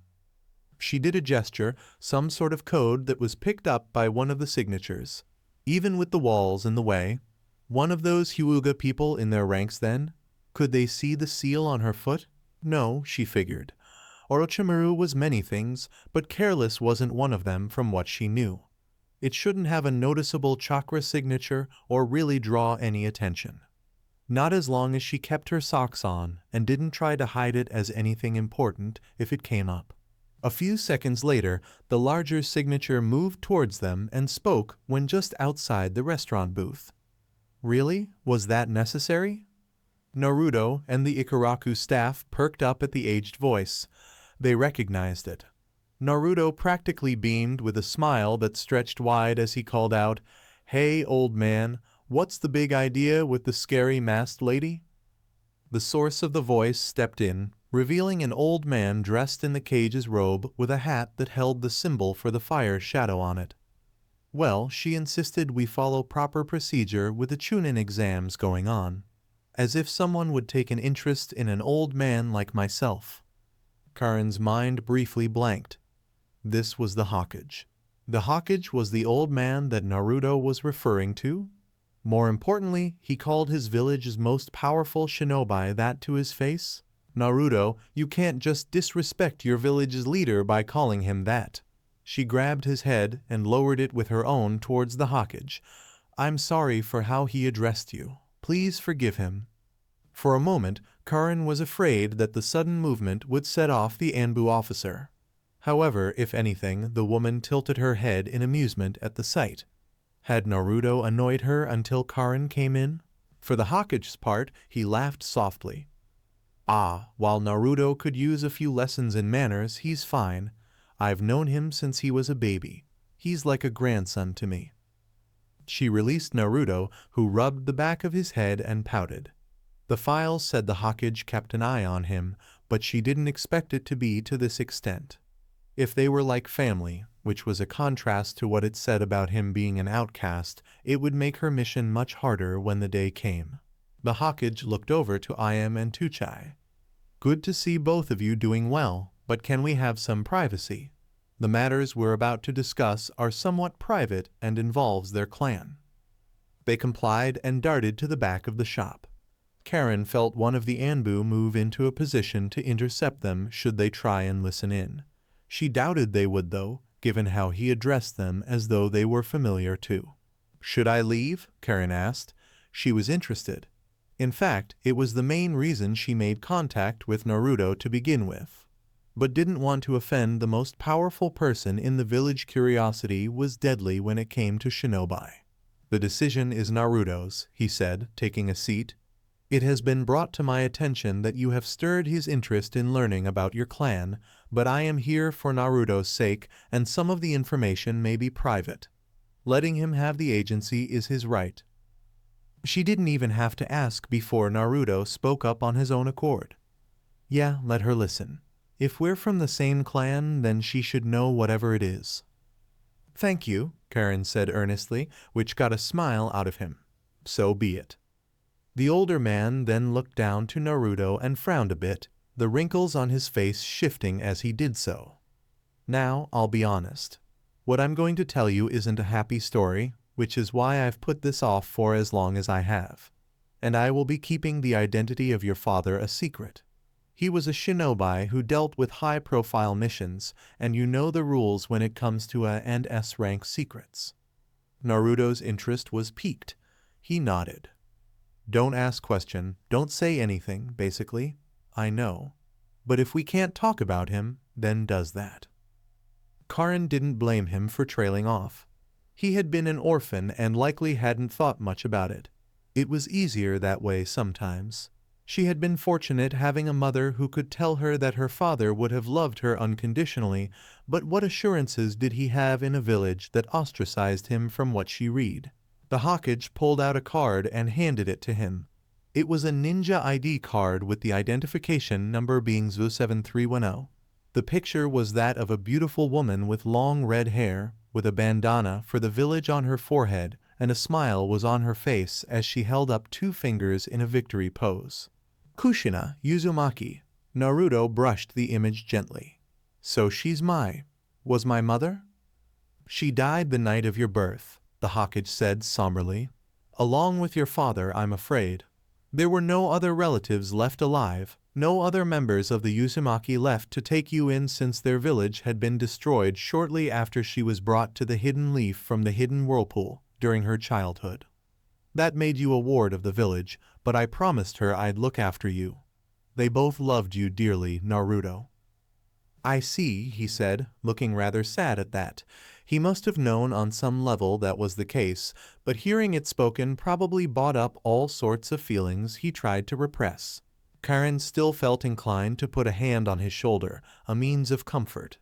She did a gesture, some sort of code that was picked up by one of the signatures. Even with the walls in the way, one of those Hyuga people in their ranks then? Could they see the seal on her foot? No, she figured. Orochimaru was many things, but careless wasn't one of them from what she knew. It shouldn't have a noticeable chakra signature or really draw any attention. Not as long as she kept her socks on and didn't try to hide it as anything important if it came up. A few seconds later, the larger signature moved towards them and spoke when just outside the restaurant booth. Really? Was that necessary? Naruto and the Ikaraku staff perked up at the aged voice. They recognized it. Naruto practically beamed with a smile that stretched wide as he called out, "Hey, old man, what's the big idea with the scary masked lady?" The source of the voice stepped in, revealing an old man dressed in the cage's robe with a hat that held the symbol for the fire's shadow on it. Well, she insisted we follow proper procedure with the Chunin exams going on, as if someone would take an interest in an old man like myself. Karin's mind briefly blanked. This was the Hokage. The Hokage was the old man that Naruto was referring to? More importantly, he called his village's most powerful shinobi that to his face? Naruto, you can't just disrespect your village's leader by calling him that. She grabbed his head and lowered it with her own towards the Hokage. I'm sorry for how he addressed you. Please forgive him. For a moment, Karin was afraid that the sudden movement would set off the Anbu officer. However, if anything, the woman tilted her head in amusement at the sight. Had Naruto annoyed her until Karin came in? For the Hokage's part, he laughed softly. While Naruto could use a few lessons in manners, he's fine. I've known him since he was a baby. He's like a grandson to me. She released Naruto, who rubbed the back of his head and pouted. The files said the Hokage kept an eye on him, but she didn't expect it to be to this extent. If they were like family, which was a contrast to what it said about him being an outcast, it would make her mission much harder when the day came. The Hokage looked over to Ayam and Tuchai. Good to see both of you doing well, but can we have some privacy? The matters we're about to discuss are somewhat private and involves their clan. They complied and darted to the back of the shop. Karin felt one of the Anbu move into a position to intercept them should they try and listen in. She doubted they would though, given how he addressed them as though they were familiar too. Should I leave? Karin asked. She was interested. In fact, it was the main reason she made contact with Naruto to begin with. But didn't want to offend the most powerful person in the village. Curiosity was deadly when it came to shinobi. The decision is Naruto's, he said, taking a seat. It has been brought to my attention that you have stirred his interest in learning about your clan, but I am here for Naruto's sake, and some of the information may be private. Letting him have the agency is his right. She didn't even have to ask before Naruto spoke up on his own accord. Yeah, let her listen. If we're from the same clan, then she should know whatever it is. Thank you, Karin said earnestly, which got a smile out of him. So be it. The older man then looked down to Naruto and frowned a bit, the wrinkles on his face shifting as he did so. Now, I'll be honest. What I'm going to tell you isn't a happy story, which is why I've put this off for as long as I have. And I will be keeping the identity of your father a secret. He was a shinobi who dealt with high-profile missions, and you know the rules when it comes to A and S rank secrets. Naruto's interest was piqued. He nodded. Don't ask question, don't say anything, basically. I know. But if we can't talk about him, then does that. Karin didn't blame him for trailing off. He had been an orphan and likely hadn't thought much about it. It was easier that way sometimes. She had been fortunate having a mother who could tell her that her father would have loved her unconditionally, but what assurances did he have in a village that ostracized him from what she read? The Hokage pulled out a card and handed it to him. It was a ninja ID card with the identification number being ZU7310. The picture was that of a beautiful woman with long red hair, with a bandana for the village on her forehead and a smile was on her face as she held up 2 fingers in a victory pose. Kushina, Uzumaki. Naruto brushed the image gently. So she's was my mother? She died the night of your birth, the Hokage said somberly. Along with your father, I'm afraid. There were no other relatives left alive, no other members of the Uzumaki left to take you in since their village had been destroyed shortly after she was brought to the Hidden Leaf from the Hidden Whirlpool during her childhood. That made you a ward of the village, but I promised her I'd look after you. They both loved you dearly, Naruto. I see, he said, looking rather sad at that. He must have known on some level that was the case, but hearing it spoken probably brought up all sorts of feelings he tried to repress. Karin still felt inclined to put a hand on his shoulder, a means of comfort.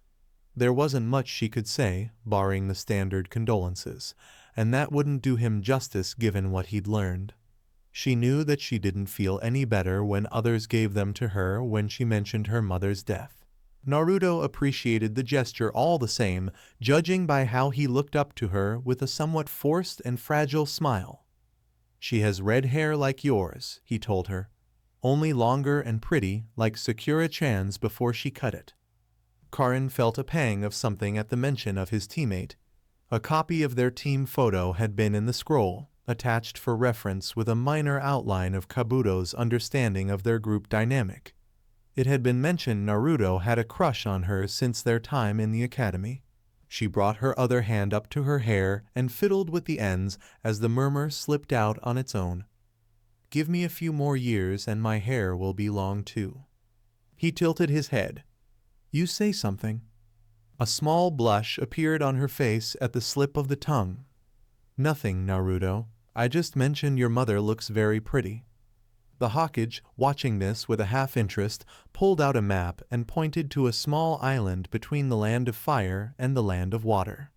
There wasn't much she could say, barring the standard condolences, and that wouldn't do him justice given what he'd learned. She knew that she didn't feel any better when others gave them to her when she mentioned her mother's death. Naruto appreciated the gesture all the same, judging by how he looked up to her with a somewhat forced and fragile smile. She has red hair like yours, he told her, only longer and pretty like Sakura-chan's before she cut it. Karin felt a pang of something at the mention of his teammate. A copy of their team photo had been in the scroll, attached for reference with a minor outline of Kabuto's understanding of their group dynamic. It had been mentioned Naruto had a crush on her since their time in the academy. She brought her other hand up to her hair and fiddled with the ends as the murmur slipped out on its own. Give me a few more years and my hair will be long too. He tilted his head. You say something. A small blush appeared on her face at the slip of the tongue. Nothing, Naruto. I just mentioned your mother looks very pretty. The Hokage, watching this with a half-interest, pulled out a map and pointed to a small island between the Land of Fire and the Land of Water.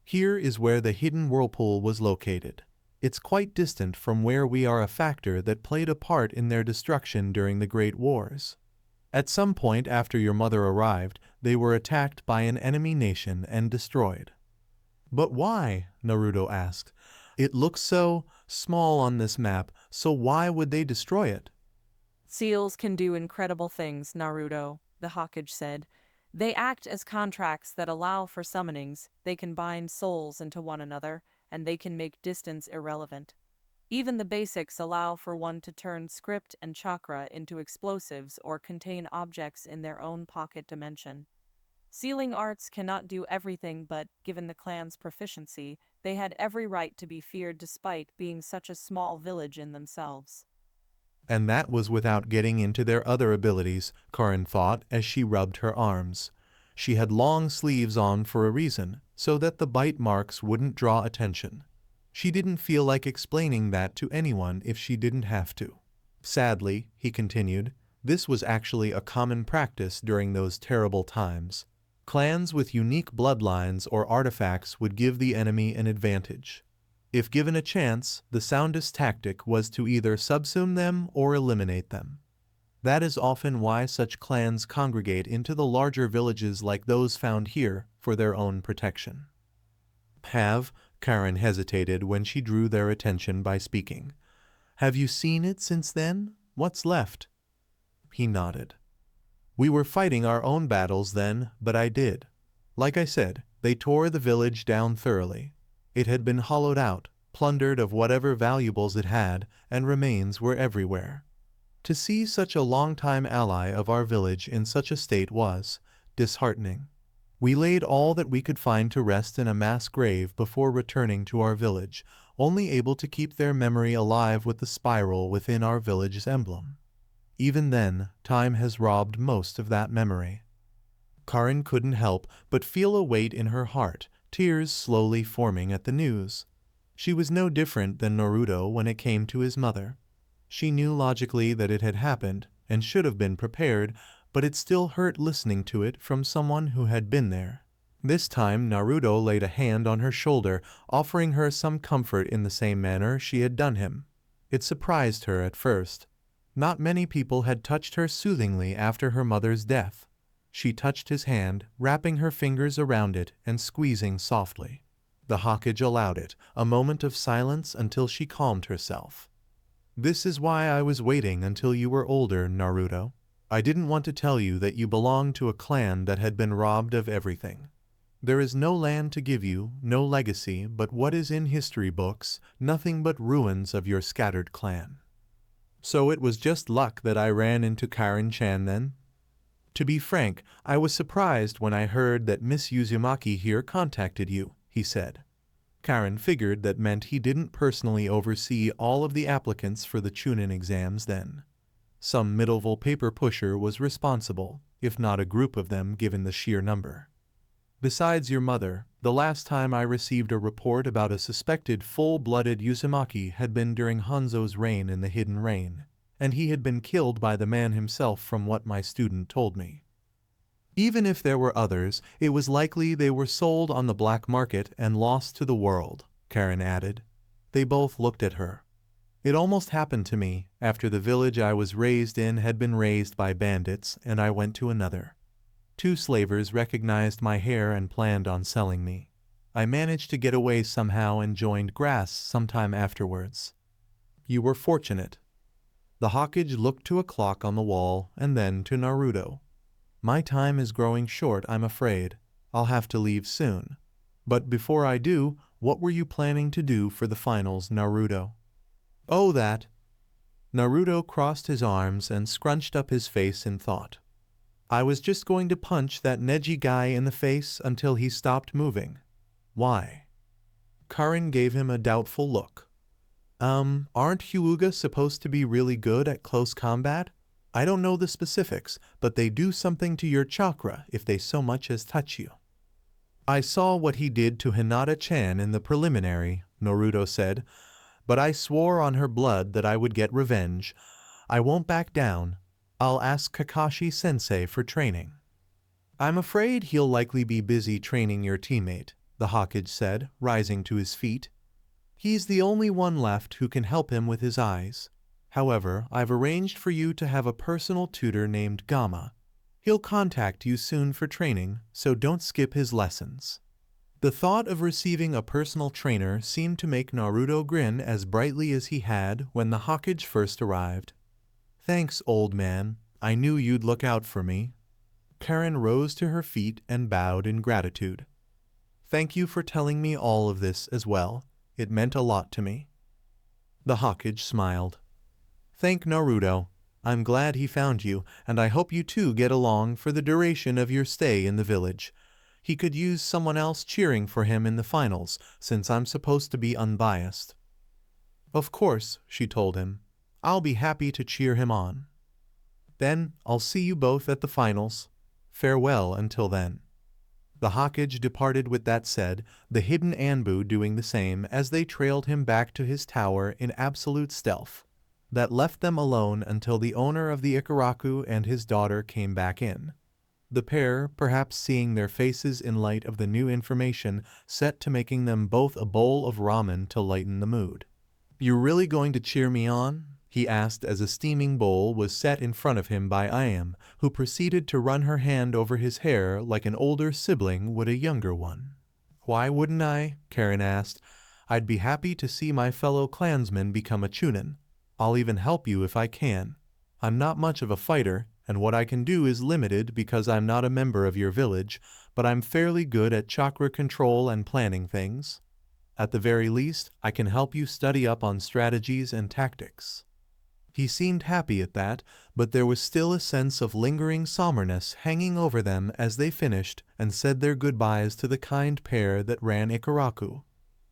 Here is where the Hidden Whirlpool was located. It's quite distant from where we are, a factor that played a part in their destruction during the Great Wars. At some point after your mother arrived, they were attacked by an enemy nation and destroyed. But why? Naruto asked. It looks so small on this map, so why would they destroy it? Seals can do incredible things, Naruto, the Hokage said. They act as contracts that allow for summonings, they can bind souls into one another, and they can make distance irrelevant. Even the basics allow for one to turn script and chakra into explosives or contain objects in their own pocket dimension. Sealing arts cannot do everything, but, given the clan's proficiency, they had every right to be feared despite being such a small village in themselves. And that was without getting into their other abilities, Karin thought as she rubbed her arms. She had long sleeves on for a reason, so that the bite marks wouldn't draw attention. She didn't feel like explaining that to anyone if she didn't have to. Sadly, he continued, this was actually a common practice during those terrible times. Clans with unique bloodlines or artifacts would give the enemy an advantage. If given a chance, the soundest tactic was to either subsume them or eliminate them. That is often why such clans congregate into the larger villages like those found here for their own protection. Karin hesitated when she drew their attention by speaking. Have you seen it since then? What's left? He nodded. We were fighting our own battles then, but I did. Like I said, they tore the village down thoroughly. It had been hollowed out, plundered of whatever valuables it had, and remains were everywhere. To see such a long-time ally of our village in such a state was disheartening. We laid all that we could find to rest in a mass grave before returning to our village, only able to keep their memory alive with the spiral within our village's emblem. Even then, time has robbed most of that memory. Karin couldn't help but feel a weight in her heart, tears slowly forming at the news. She was no different than Naruto when it came to his mother. She knew logically that it had happened, and should have been prepared, but it still hurt listening to it from someone who had been there. This time Naruto laid a hand on her shoulder, offering her some comfort in the same manner she had done him. It surprised her at first. Not many people had touched her soothingly after her mother's death. She touched his hand, wrapping her fingers around it and squeezing softly. The Hokage allowed it, a moment of silence until she calmed herself. This is why I was waiting until you were older, Naruto. I didn't want to tell you that you belonged to a clan that had been robbed of everything. There is no land to give you, no legacy, but what is in history books, nothing but ruins of your scattered clan. So it was just luck that I ran into Karin-chan then? To be frank, I was surprised when I heard that Miss Uzumaki here contacted you, he said. Karin figured that meant he didn't personally oversee all of the applicants for the Chunin exams then. Some mid-level paper pusher was responsible, if not a group of them given the sheer number. Besides your mother, the last time I received a report about a suspected full-blooded Uzumaki had been during Hanzo's reign in the Hidden Rain, and he had been killed by the man himself from what my student told me. Even if there were others, it was likely they were sold on the black market and lost to the world, Karin added. They both looked at her. It almost happened to me after the village I was raised in had been razed by bandits and I went to another. 2 slavers recognized my hair and planned on selling me. I managed to get away somehow and joined grass sometime afterwards. You were fortunate. The Hokage looked to a clock on the wall and then to Naruto. My time is growing short, I'm afraid. I'll have to leave soon. But before I do, what were you planning to do for the finals, Naruto? Oh, that. Naruto crossed his arms and scrunched up his face in thought. I was just going to punch that Neji guy in the face until he stopped moving. Why? Karin gave him a doubtful look. Aren't Hyuga supposed to be really good at close combat? I don't know the specifics, but they do something to your chakra if they so much as touch you. I saw what he did to Hinata-chan in the preliminary, Naruto said, but I swore on her blood that I would get revenge. I won't back down. I'll ask Kakashi-sensei for training. I'm afraid he'll likely be busy training your teammate, the Hokage said, rising to his feet. He's the only one left who can help him with his eyes. However, I've arranged for you to have a personal tutor named Gamma. He'll contact you soon for training, so don't skip his lessons. The thought of receiving a personal trainer seemed to make Naruto grin as brightly as he had when the Hokage first arrived. Thanks, old man. I knew you'd look out for me. Karin rose to her feet and bowed in gratitude. Thank you for telling me all of this as well. It meant a lot to me. The Hokage smiled. Thank Naruto. I'm glad he found you, and I hope you two get along for the duration of your stay in the village. He could use someone else cheering for him in the finals, since I'm supposed to be unbiased. Of course, she told him. I'll be happy to cheer him on. Then I'll see you both at the finals. Farewell until then. The Hokage departed with that said, the hidden Anbu doing the same as they trailed him back to his tower in absolute stealth. That left them alone until the owner of the Ikaraku and his daughter came back in. The pair, perhaps seeing their faces in light of the new information, set to making them both a bowl of ramen to lighten the mood. You really going to cheer me on? He asked as a steaming bowl was set in front of him by Ayam, who proceeded to run her hand over his hair like an older sibling would a younger one. Why wouldn't I? Karin asked. I'd be happy to see my fellow clansmen become a Chunin. I'll even help you if I can. I'm not much of a fighter, and what I can do is limited because I'm not a member of your village, but I'm fairly good at chakra control and planning things. At the very least, I can help you study up on strategies and tactics. He seemed happy at that, but there was still a sense of lingering somberness hanging over them as they finished and said their goodbyes to the kind pair that ran Ikaraku.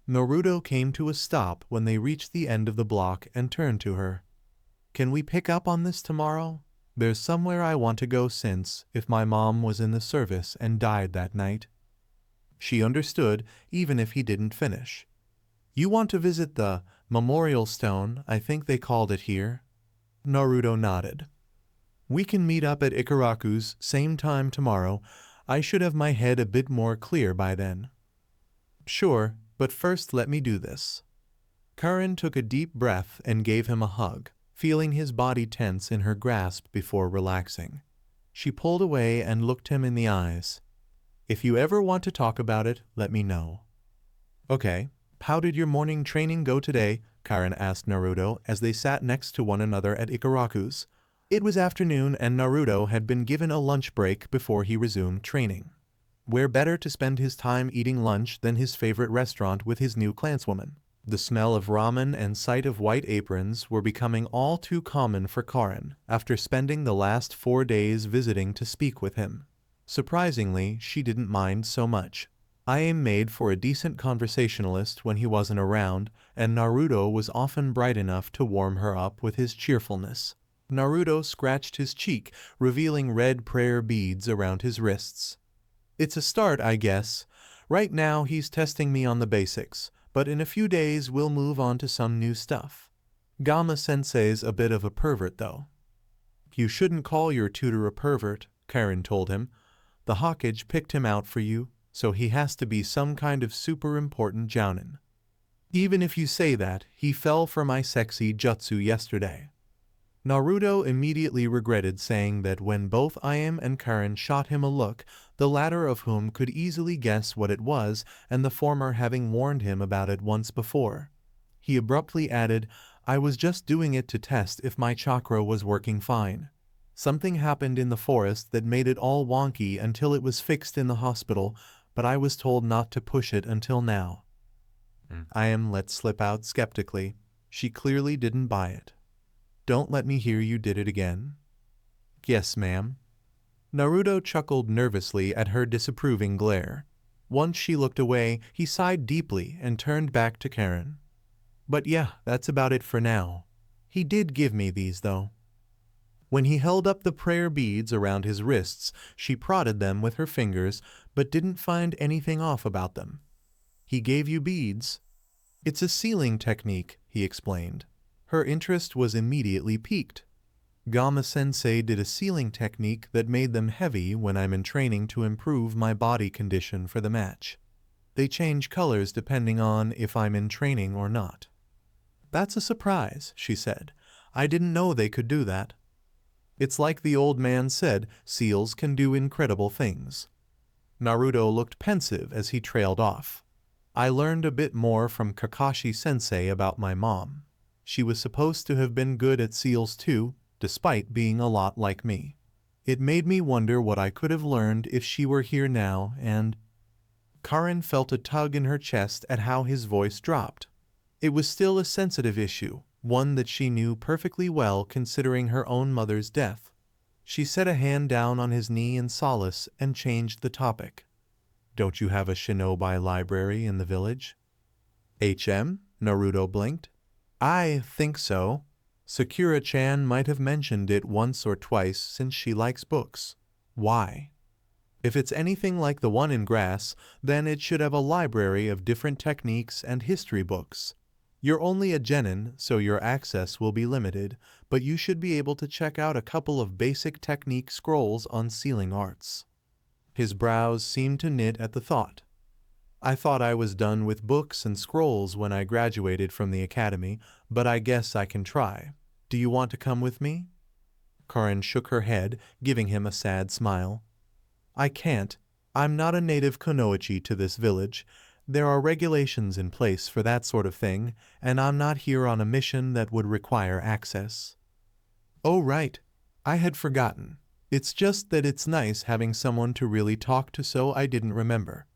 Naruto came to a stop when they reached the end of the block and turned to her. Can we pick up on this tomorrow? There's somewhere I want to go since, if my mom was in the service and died that night. She understood, even if he didn't finish. You want to visit the memorial stone, I think they called it here? Naruto nodded. We can meet up at Ikaraku's same time tomorrow. I should have my head a bit more clear by then. Sure, but first let me do this. Karin took a deep breath and gave him a hug, feeling his body tense in her grasp before relaxing. She pulled away and looked him in the eyes. If you ever want to talk about it, let me know. Okay, how did your morning training go today? Karin asked Naruto as they sat next to one another at Ikaraku's. It was afternoon and Naruto had been given a lunch break before he resumed training. Where better to spend his time eating lunch than his favorite restaurant with his new clanswoman? The smell of ramen and sight of white aprons were becoming all too common for Karin after spending the last 4 days visiting to speak with him. Surprisingly, she didn't mind so much. I am made for a decent conversationalist when he wasn't around, and Naruto was often bright enough to warm her up with his cheerfulness. Naruto scratched his cheek, revealing red prayer beads around his wrists. It's a start, I guess. Right now he's testing me on the basics, but in a few days we'll move on to some new stuff. Gamma-sensei's a bit of a pervert, though. You shouldn't call your tutor a pervert, Karin told him. The Hokage picked him out for you, so he has to be some kind of super important jounin. Even if you say that, he fell for my sexy jutsu yesterday. Naruto immediately regretted saying that when both Iam and Karin shot him a look, the latter of whom could easily guess what it was, and the former having warned him about it once before. He abruptly added, I was just doing it to test if my chakra was working fine. Something happened in the forest that made it all wonky until it was fixed in the hospital, but I was told not to push it until now. Iam let slip out skeptically. She clearly didn't buy it. Don't let me hear you did it again. Yes, ma'am. Naruto chuckled nervously at her disapproving glare. Once she looked away, he sighed deeply and turned back to Karin. But yeah, that's about it for now. He did give me these, though. When he held up the prayer beads around his wrists, she prodded them with her fingers, but didn't find anything off about them. He gave you beads? It's a sealing technique, he explained. Her interest was immediately piqued. Gamma-sensei did a sealing technique that made them heavy when I'm in training to improve my body condition for the match. They change colors depending on if I'm in training or not. That's a surprise, she said. I didn't know they could do that. It's like the old man said, seals can do incredible things. Naruto looked pensive as he trailed off. I learned a bit more from Kakashi-sensei about my mom. She was supposed to have been good at seals too, despite being a lot like me. It made me wonder what I could have learned if she were here now, and... Karin felt a tug in her chest at how his voice dropped. It was still a sensitive issue, one that she knew perfectly well considering her own mother's death. She set a hand down on his knee in solace and changed the topic. Don't you have a shinobi library in the village? Naruto blinked. I think so. Sakura-chan might have mentioned it once or twice since she likes books. Why? If it's anything like the one in Grass, then it should have a library of different techniques and history books. You're only a genin, so your access will be limited, but you should be able to check out a couple of basic technique scrolls on sealing arts. His brows seemed to knit at the thought. I thought I was done with books and scrolls when I graduated from the academy, but I guess I can try. Do you want to come with me? Karin shook her head, giving him a sad smile. I can't. I'm not a native kunoichi to this village. There are regulations in place for that sort of thing, and I'm not here on a mission that would require access. Oh, right. I had forgotten. It's just that it's nice having someone to really talk to, so I didn't remember.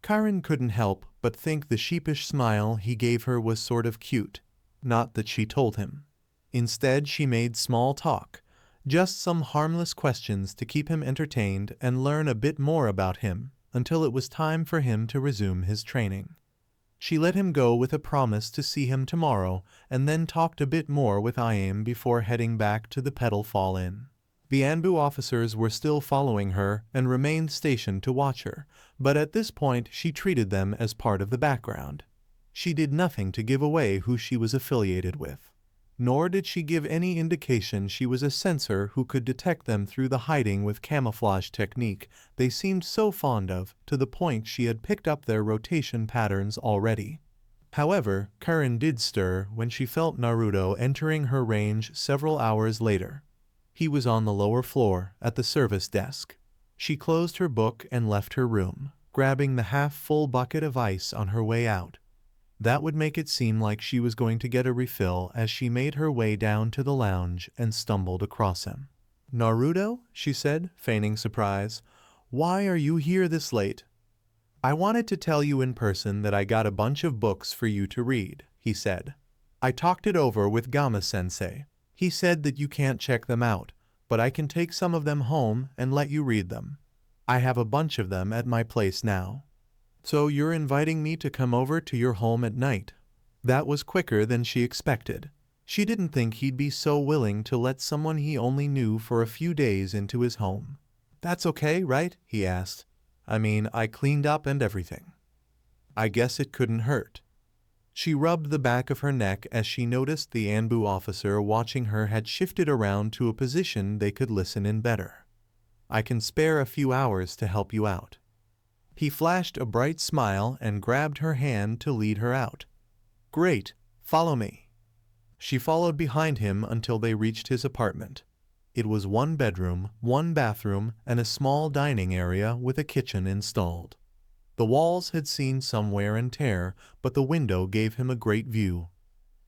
Karin couldn't help but think the sheepish smile he gave her was sort of cute. Not that she told him. Instead, she made small talk, just some harmless questions to keep him entertained and learn a bit more about him until it was time for him to resume his training. She let him go with a promise to see him tomorrow and then talked a bit more with Iam before heading back to the Petal Fall Inn. The Anbu officers were still following her and remained stationed to watch her, but at this point she treated them as part of the background. She did nothing to give away who she was affiliated with. Nor did she give any indication she was a censor who could detect them through the hiding with camouflage technique they seemed so fond of, to the point she had picked up their rotation patterns already. However, Karin did stir when she felt Naruto entering her range several hours later. He was on the lower floor, at the service desk. She closed her book and left her room. grabbing the half-full bucket of ice on her way out. That would make it seem like she was going to get a refill as she made her way down to the lounge and stumbled across him. "Naruto?" she said, feigning surprise. "Why are you here this late?" "I wanted to tell you in person that I got a bunch of books for you to read," he said. "I talked it over with Gama-sensei. He said that you can't check them out, but I can take some of them home and let you read them. I have a bunch of them at my place now." "So you're inviting me to come over to your home at night?" That was quicker than she expected. She didn't think he'd be so willing to let someone he only knew for a few days into his home. "That's okay, right?" he asked. "I mean, I cleaned up and everything. I guess it couldn't hurt." She rubbed the back of her neck as she noticed the Anbu officer watching her had shifted around to a position they could listen in better. "I can spare a few hours to help you out." He flashed a bright smile and grabbed her hand to lead her out. "Great, follow me." She followed behind him until they reached his apartment. It was one bedroom, one bathroom, and a small dining area with a kitchen installed. The walls had seen some wear and tear, but the window gave him a great view.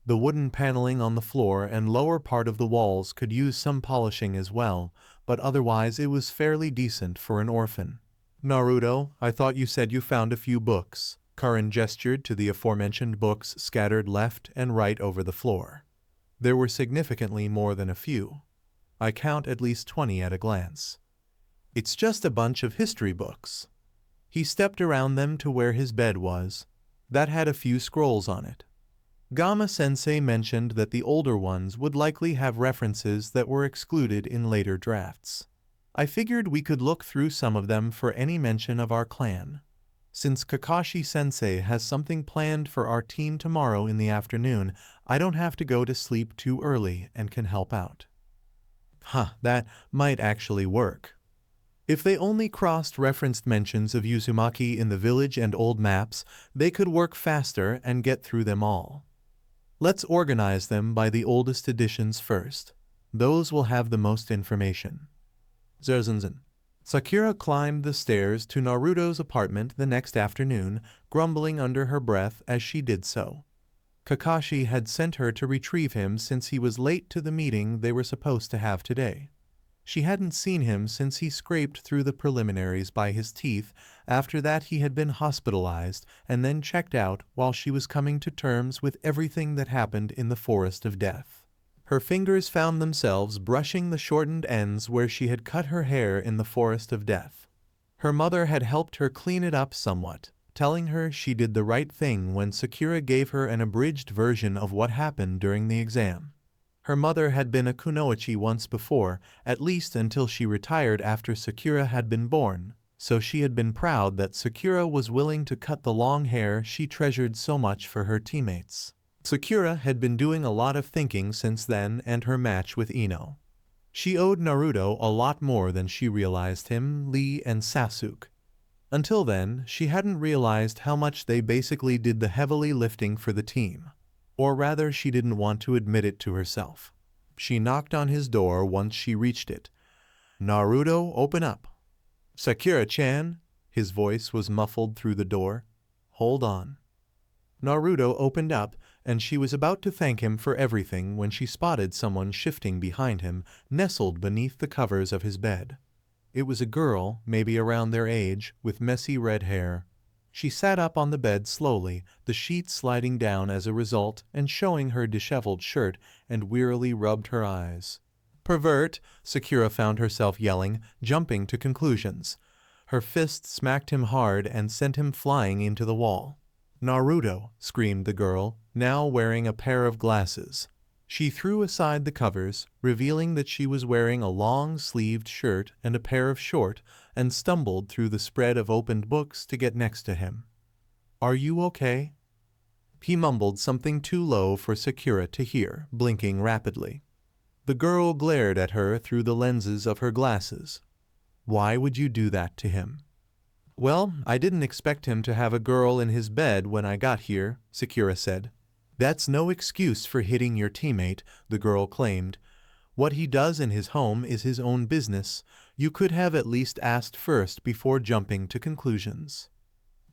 The wooden paneling on the floor and lower part of the walls could use some polishing as well, but otherwise it was fairly decent for an orphan. "Naruto, I thought you said you found a few books." Karin gestured to the aforementioned books scattered left and right over the floor. There were significantly more than a few. "I count at least 20 at a glance." "It's just a bunch of history books." He stepped around them to where his bed was. That had a few scrolls on it. Gama-sensei mentioned that the older ones would likely have references that were excluded in later drafts. "I figured we could look through some of them for any mention of our clan. Since Kakashi-sensei has something planned for our team tomorrow in the afternoon, I don't have to go to sleep too early and can help out." That might actually work. If they only cross-referenced mentions of Uzumaki in the village and old maps, they could work faster and get through them all. "Let's organize them by the oldest editions first. Those will have the most information." Zerzenzen. Sakura climbed the stairs to Naruto's apartment the next afternoon, grumbling under her breath as she did so. Kakashi had sent her to retrieve him since he was late to the meeting they were supposed to have today. She hadn't seen him since he scraped through the preliminaries by his teeth. After that he had been hospitalized and then checked out while she was coming to terms with everything that happened in the Forest of Death. Her fingers found themselves brushing the shortened ends where she had cut her hair in the Forest of Death. Her mother had helped her clean it up somewhat, telling her she did the right thing when Sakura gave her an abridged version of what happened during the exam. Her mother had been a kunoichi once before, at least until she retired after Sakura had been born, so she had been proud that Sakura was willing to cut the long hair she treasured so much for her teammates. Sakura had been doing a lot of thinking since then and her match with Ino. She owed Naruto a lot more than she realized him, Lee, and Sasuke. Until then, she hadn't realized how much they basically did the heavily lifting for the team. Or rather, she didn't want to admit it to herself. She knocked on his door once she reached it. "Naruto, open up." "Sakura-chan?" His voice was muffled through the door. "Hold on." Naruto opened up, and she was about to thank him for everything when she spotted someone shifting behind him, nestled beneath the covers of his bed. It was a girl, maybe around their age, with messy red hair. She sat up on the bed slowly, the sheets sliding down as a result and showing her disheveled shirt, and wearily rubbed her eyes. "Pervert!" Sakura found herself yelling, jumping to conclusions. Her fist smacked him hard and sent him flying into the wall. "Naruto!" screamed the girl, now wearing a pair of glasses. She threw aside the covers, revealing that she was wearing a long-sleeved shirt and a pair of short, and stumbled through the spread of opened books to get next to him. "Are you okay?" He mumbled something too low for Sakura to hear, blinking rapidly. The girl glared at her through the lenses of her glasses. "Why would you do that to him?" "Well, I didn't expect him to have a girl in his bed when I got here," Sakura said. "That's no excuse for hitting your teammate," the girl claimed. "What he does in his home is his own business. You could have at least asked first before jumping to conclusions."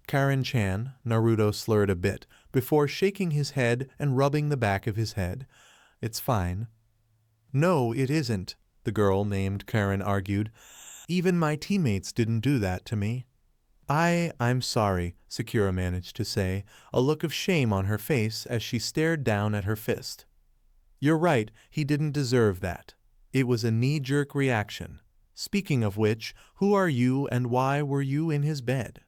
Karin-chan, Naruto slurred a bit, before shaking his head and rubbing the back of his head. It's fine. No, it isn't, the girl named Karin argued. Even my teammates didn't do that to me. I'm sorry, Sakura managed to say, a look of shame on her face as she stared down at her fist. You're right, he didn't deserve that. It was a knee-jerk reaction. Speaking of which, who are you and why were you in his bed?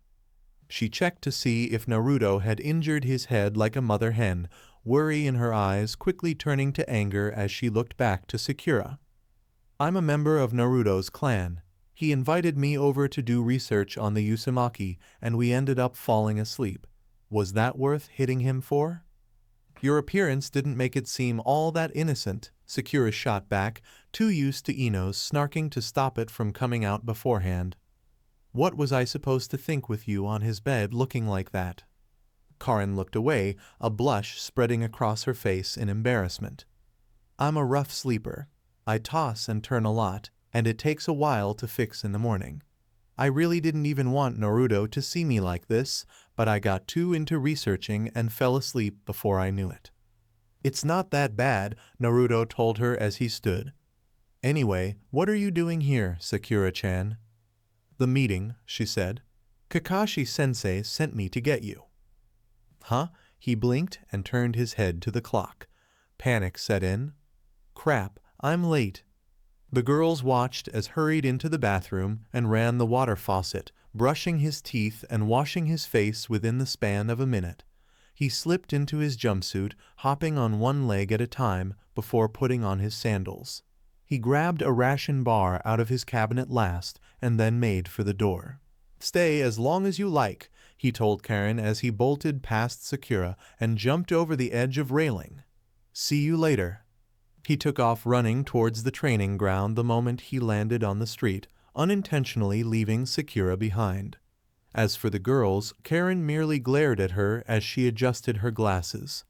She checked to see if Naruto had injured his head like a mother hen, worry in her eyes quickly turning to anger as she looked back to Sakura. I'm a member of Naruto's clan. He invited me over to do research on the Uzumaki, and we ended up falling asleep. Was that worth hitting him for? Your appearance didn't make it seem all that innocent, Sakura shot back, too used to Ino's snarking to stop it from coming out beforehand. What was I supposed to think with you on his bed looking like that? Karin looked away, a blush spreading across her face in embarrassment. I'm a rough sleeper. I toss and turn a lot, and it takes a while to fix in the morning. I really didn't even want Naruto to see me like this, but I got too into researching and fell asleep before I knew it. It's not that bad, Naruto told her as he stood. Anyway, what are you doing here, Sakura-chan? The meeting, she said. Kakashi-sensei sent me to get you. Huh? He blinked and turned his head to the clock. Panic set in. Crap, I'm late. The girls watched as hurried into the bathroom and ran the water faucet, brushing his teeth and washing his face within the span of a minute. He slipped into his jumpsuit, hopping on one leg at a time before putting on his sandals. He grabbed a ration bar out of his cabinet last and then made for the door. Stay as long as you like, he told Karin as he bolted past Sakura and jumped over the edge of railing. See you later. He took off running towards the training ground the moment he landed on the street, unintentionally leaving Sakura behind. As for the girls, Karin merely glared at her as she adjusted her glasses.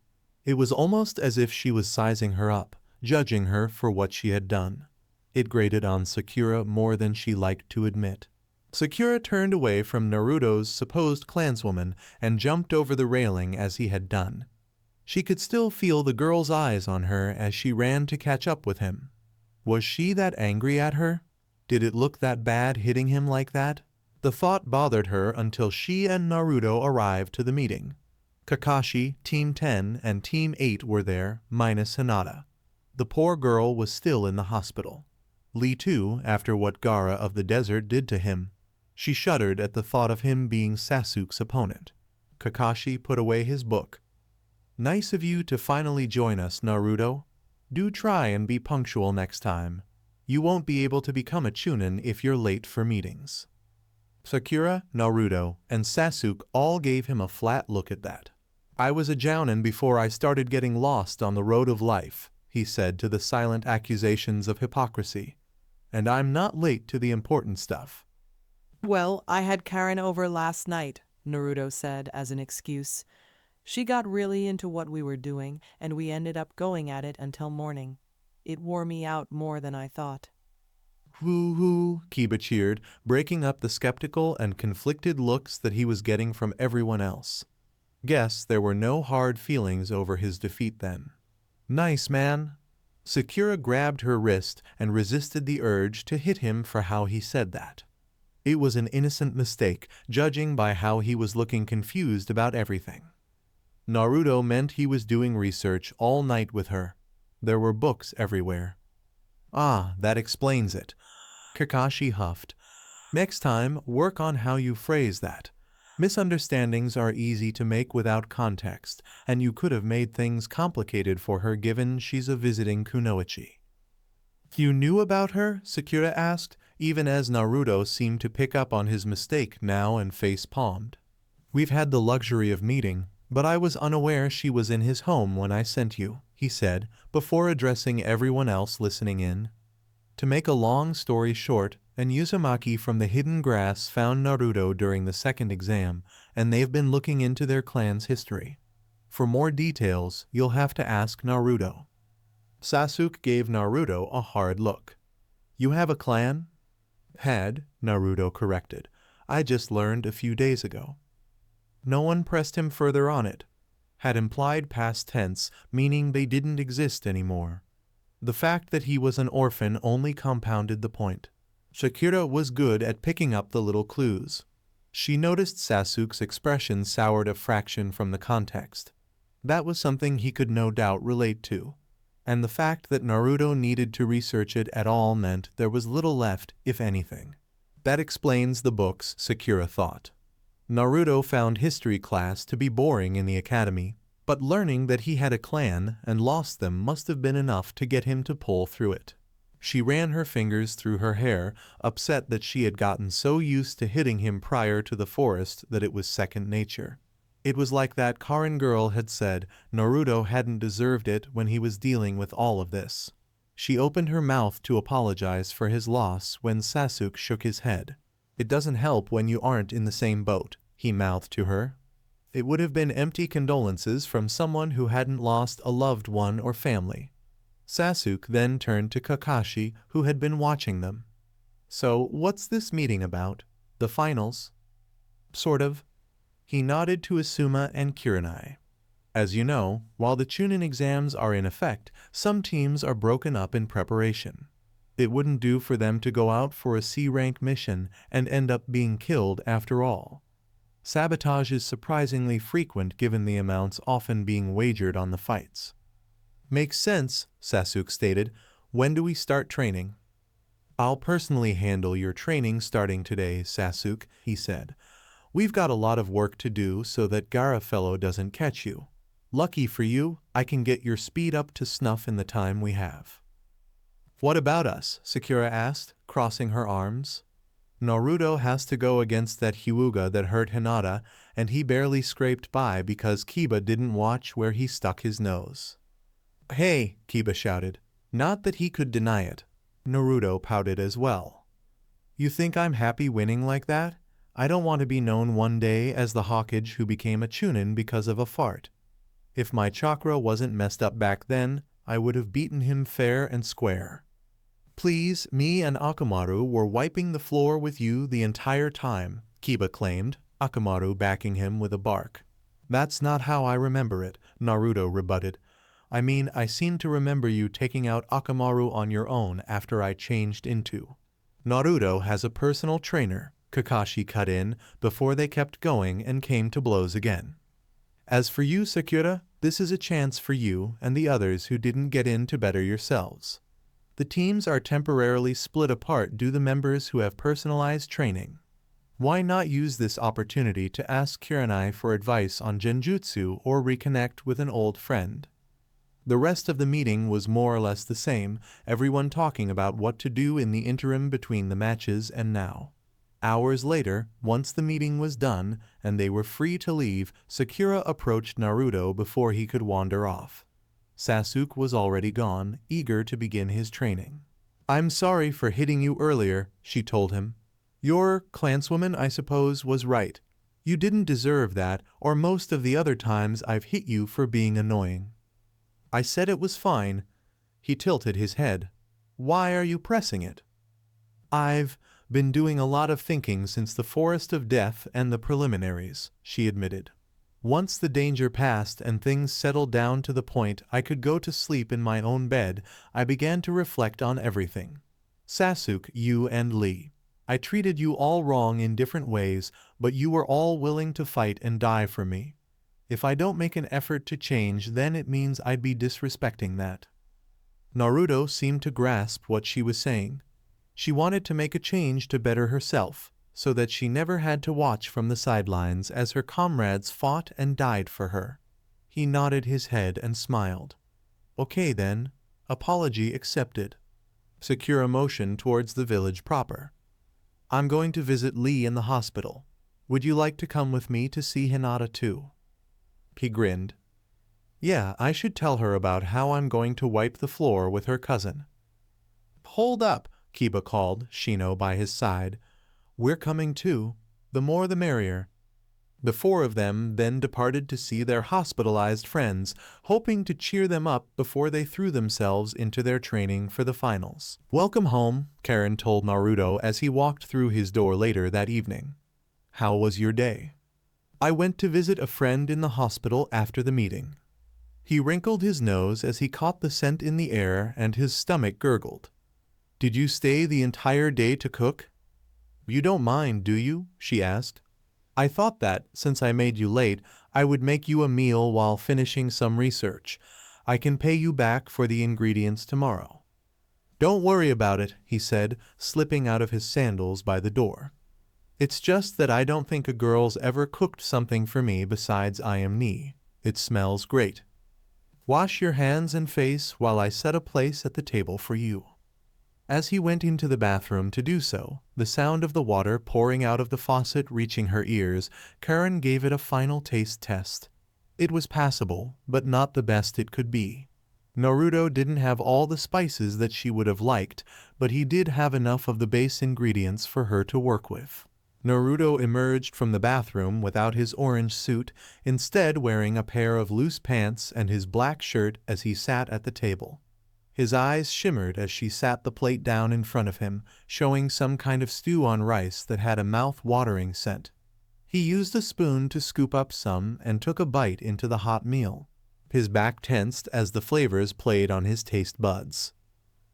It was almost as if she was sizing her up, judging her for what she had done. It grated on Sakura more than she liked to admit. Sakura turned away from Naruto's supposed clanswoman and jumped over the railing as he had done. She could still feel the girl's eyes on her as she ran to catch up with him. Was she that angry at her? Did it look that bad hitting him like that? The thought bothered her until she and Naruto arrived to the meeting. Kakashi, Team 10, and Team 8 were there, minus Hinata. The poor girl was still in the hospital. Lee too, after what Gaara of the desert did to him. She shuddered at the thought of him being Sasuke's opponent. Kakashi put away his book. Nice of you to finally join us, Naruto. Do try and be punctual next time. You won't be able to become a Chunin if you're late for meetings. Sakura, Naruto, and Sasuke all gave him a flat look at that. I was a jounin before I started getting lost on the road of life, he said to the silent accusations of hypocrisy. And I'm not late to the important stuff. Well, I had Karin over last night, Naruto said as an excuse. She got really into what we were doing, and we ended up going at it until morning. It wore me out more than I thought. Woo-hoo, Kiba cheered, breaking up the skeptical and conflicted looks that he was getting from everyone else. Guess there were no hard feelings over his defeat then. Nice, man. Sakura grabbed her wrist and resisted the urge to hit him for how he said that. It was an innocent mistake, judging by how he was looking confused about everything. Naruto meant he was doing research all night with her. There were books everywhere. Ah, that explains it. Kakashi huffed. Next time, work on how you phrase that. Misunderstandings are easy to make without context, and you could have made things complicated for her given she's a visiting kunoichi. You knew about her? Sakura asked, even as Naruto seemed to pick up on his mistake now and face-palmed. We've had the luxury of meeting, but I was unaware she was in his home when I sent you, he said, before addressing everyone else listening in. To make a long story short, an Uzumaki from the hidden grass found Naruto during the second exam, and they've been looking into their clan's history. For more details, you'll have to ask Naruto. Sasuke gave Naruto a hard look. You have a clan? Had, Naruto corrected. I just learned a few days ago. No one pressed him further on it. Had implied past tense, meaning they didn't exist anymore. The fact that he was an orphan only compounded the point. Sakura was good at picking up the little clues. She noticed Sasuke's expression soured a fraction from the context. That was something he could no doubt relate to. And the fact that Naruto needed to research it at all meant there was little left, if anything. That explains the books, Sakura thought. Naruto found history class to be boring in the academy, but learning that he had a clan and lost them must have been enough to get him to pull through it. She ran her fingers through her hair, upset that she had gotten so used to hitting him prior to the forest that it was second nature. It was like that Karin girl had said, Naruto hadn't deserved it when he was dealing with all of this. She opened her mouth to apologize for his loss when Sasuke shook his head. It doesn't help when you aren't in the same boat, he mouthed to her. It would have been empty condolences from someone who hadn't lost a loved one or family. Sasuke then turned to Kakashi, who had been watching them. So, what's this meeting about? The finals? Sort of. He nodded to Asuma and Kurenai. As you know, while the Chunin exams are in effect, some teams are broken up in preparation. It wouldn't do for them to go out for a C-rank mission and end up being killed after all. Sabotage is surprisingly frequent given the amounts often being wagered on the fights. Makes sense, Sasuke stated. When do we start training? I'll personally handle your training starting today, Sasuke, he said. We've got a lot of work to do so that Gaara fellow doesn't catch you. Lucky for you, I can get your speed up to snuff in the time we have. What about us? Sakura asked, crossing her arms. Naruto has to go against that Hyuga that hurt Hinata, and he barely scraped by because Kiba didn't watch where he stuck his nose. Hey, Kiba shouted. Not that he could deny it. Naruto pouted as well. You think I'm happy winning like that? I don't want to be known one day as the Hokage who became a Chunin because of a fart. If my chakra wasn't messed up back then, I would have beaten him fair and square. Please, me and Akamaru were wiping the floor with you the entire time, Kiba claimed, Akamaru backing him with a bark. That's not how I remember it, Naruto rebutted. I mean, I seem to remember you taking out Akamaru on your own after I changed into. Naruto has a personal trainer, Kakashi cut in, before they kept going and came to blows again. As for you, Sakura, this is a chance for you and the others who didn't get in to better yourselves. The teams are temporarily split apart due to members who have personalized training. Why not use this opportunity to ask Kurenai for advice on genjutsu or reconnect with an old friend? The rest of the meeting was more or less the same, everyone talking about what to do in the interim between the matches and now. Hours later, once the meeting was done and they were free to leave, Sakura approached Naruto before he could wander off. Sasuke was already gone, eager to begin his training. I'm sorry for hitting you earlier, she told him. Your clanswoman, I suppose, was right. You didn't deserve that, or most of the other times I've hit you for being annoying. I said it was fine. He tilted his head. Why are you pressing it? I've been doing a lot of thinking since the Forest of Death and the preliminaries, she admitted. Once the danger passed and things settled down to the point I could go to sleep in my own bed, I began to reflect on everything. Sasuke, you and Lee. I treated you all wrong in different ways, but you were all willing to fight and die for me. If I don't make an effort to change, then it means I'd be disrespecting that. Naruto seemed to grasp what she was saying. She wanted to make a change to better herself, so that she never had to watch from the sidelines as her comrades fought and died for her. He nodded his head and smiled. Okay then, apology accepted. Sakura motioned towards the village proper. I'm going to visit Lee in the hospital. Would you like to come with me to see Hinata too? He grinned. Yeah, I should tell her about how I'm going to wipe the floor with her cousin. Hold up, Kiba called, Shino by his side. We're coming too. The more the merrier. The four of them then departed to see their hospitalized friends, hoping to cheer them up before they threw themselves into their training for the finals. Welcome home, Karin told Naruto as he walked through his door later that evening. How was your day? I went to visit a friend in the hospital after the meeting. He wrinkled his nose as he caught the scent in the air and his stomach gurgled. Did you stay the entire day to cook? You don't mind, do you? She asked. I thought that, since I made you late, I would make you a meal while finishing some research. I can pay you back for the ingredients tomorrow. Don't worry about it, he said, slipping out of his sandals by the door. It's just that I don't think a girl's ever cooked something for me besides I am knee. It smells great. Wash your hands and face while I set a place at the table for you. As he went into the bathroom to do so, the sound of the water pouring out of the faucet reaching her ears, Karin gave it a final taste test. It was passable, but not the best it could be. Naruto didn't have all the spices that she would have liked, but he did have enough of the base ingredients for her to work with. Naruto emerged from the bathroom without his orange suit, instead wearing a pair of loose pants and his black shirt as he sat at the table. His eyes shimmered as she sat the plate down in front of him, showing some kind of stew on rice that had a mouth-watering scent. He used a spoon to scoop up some and took a bite into the hot meal. His back tensed as the flavors played on his taste buds.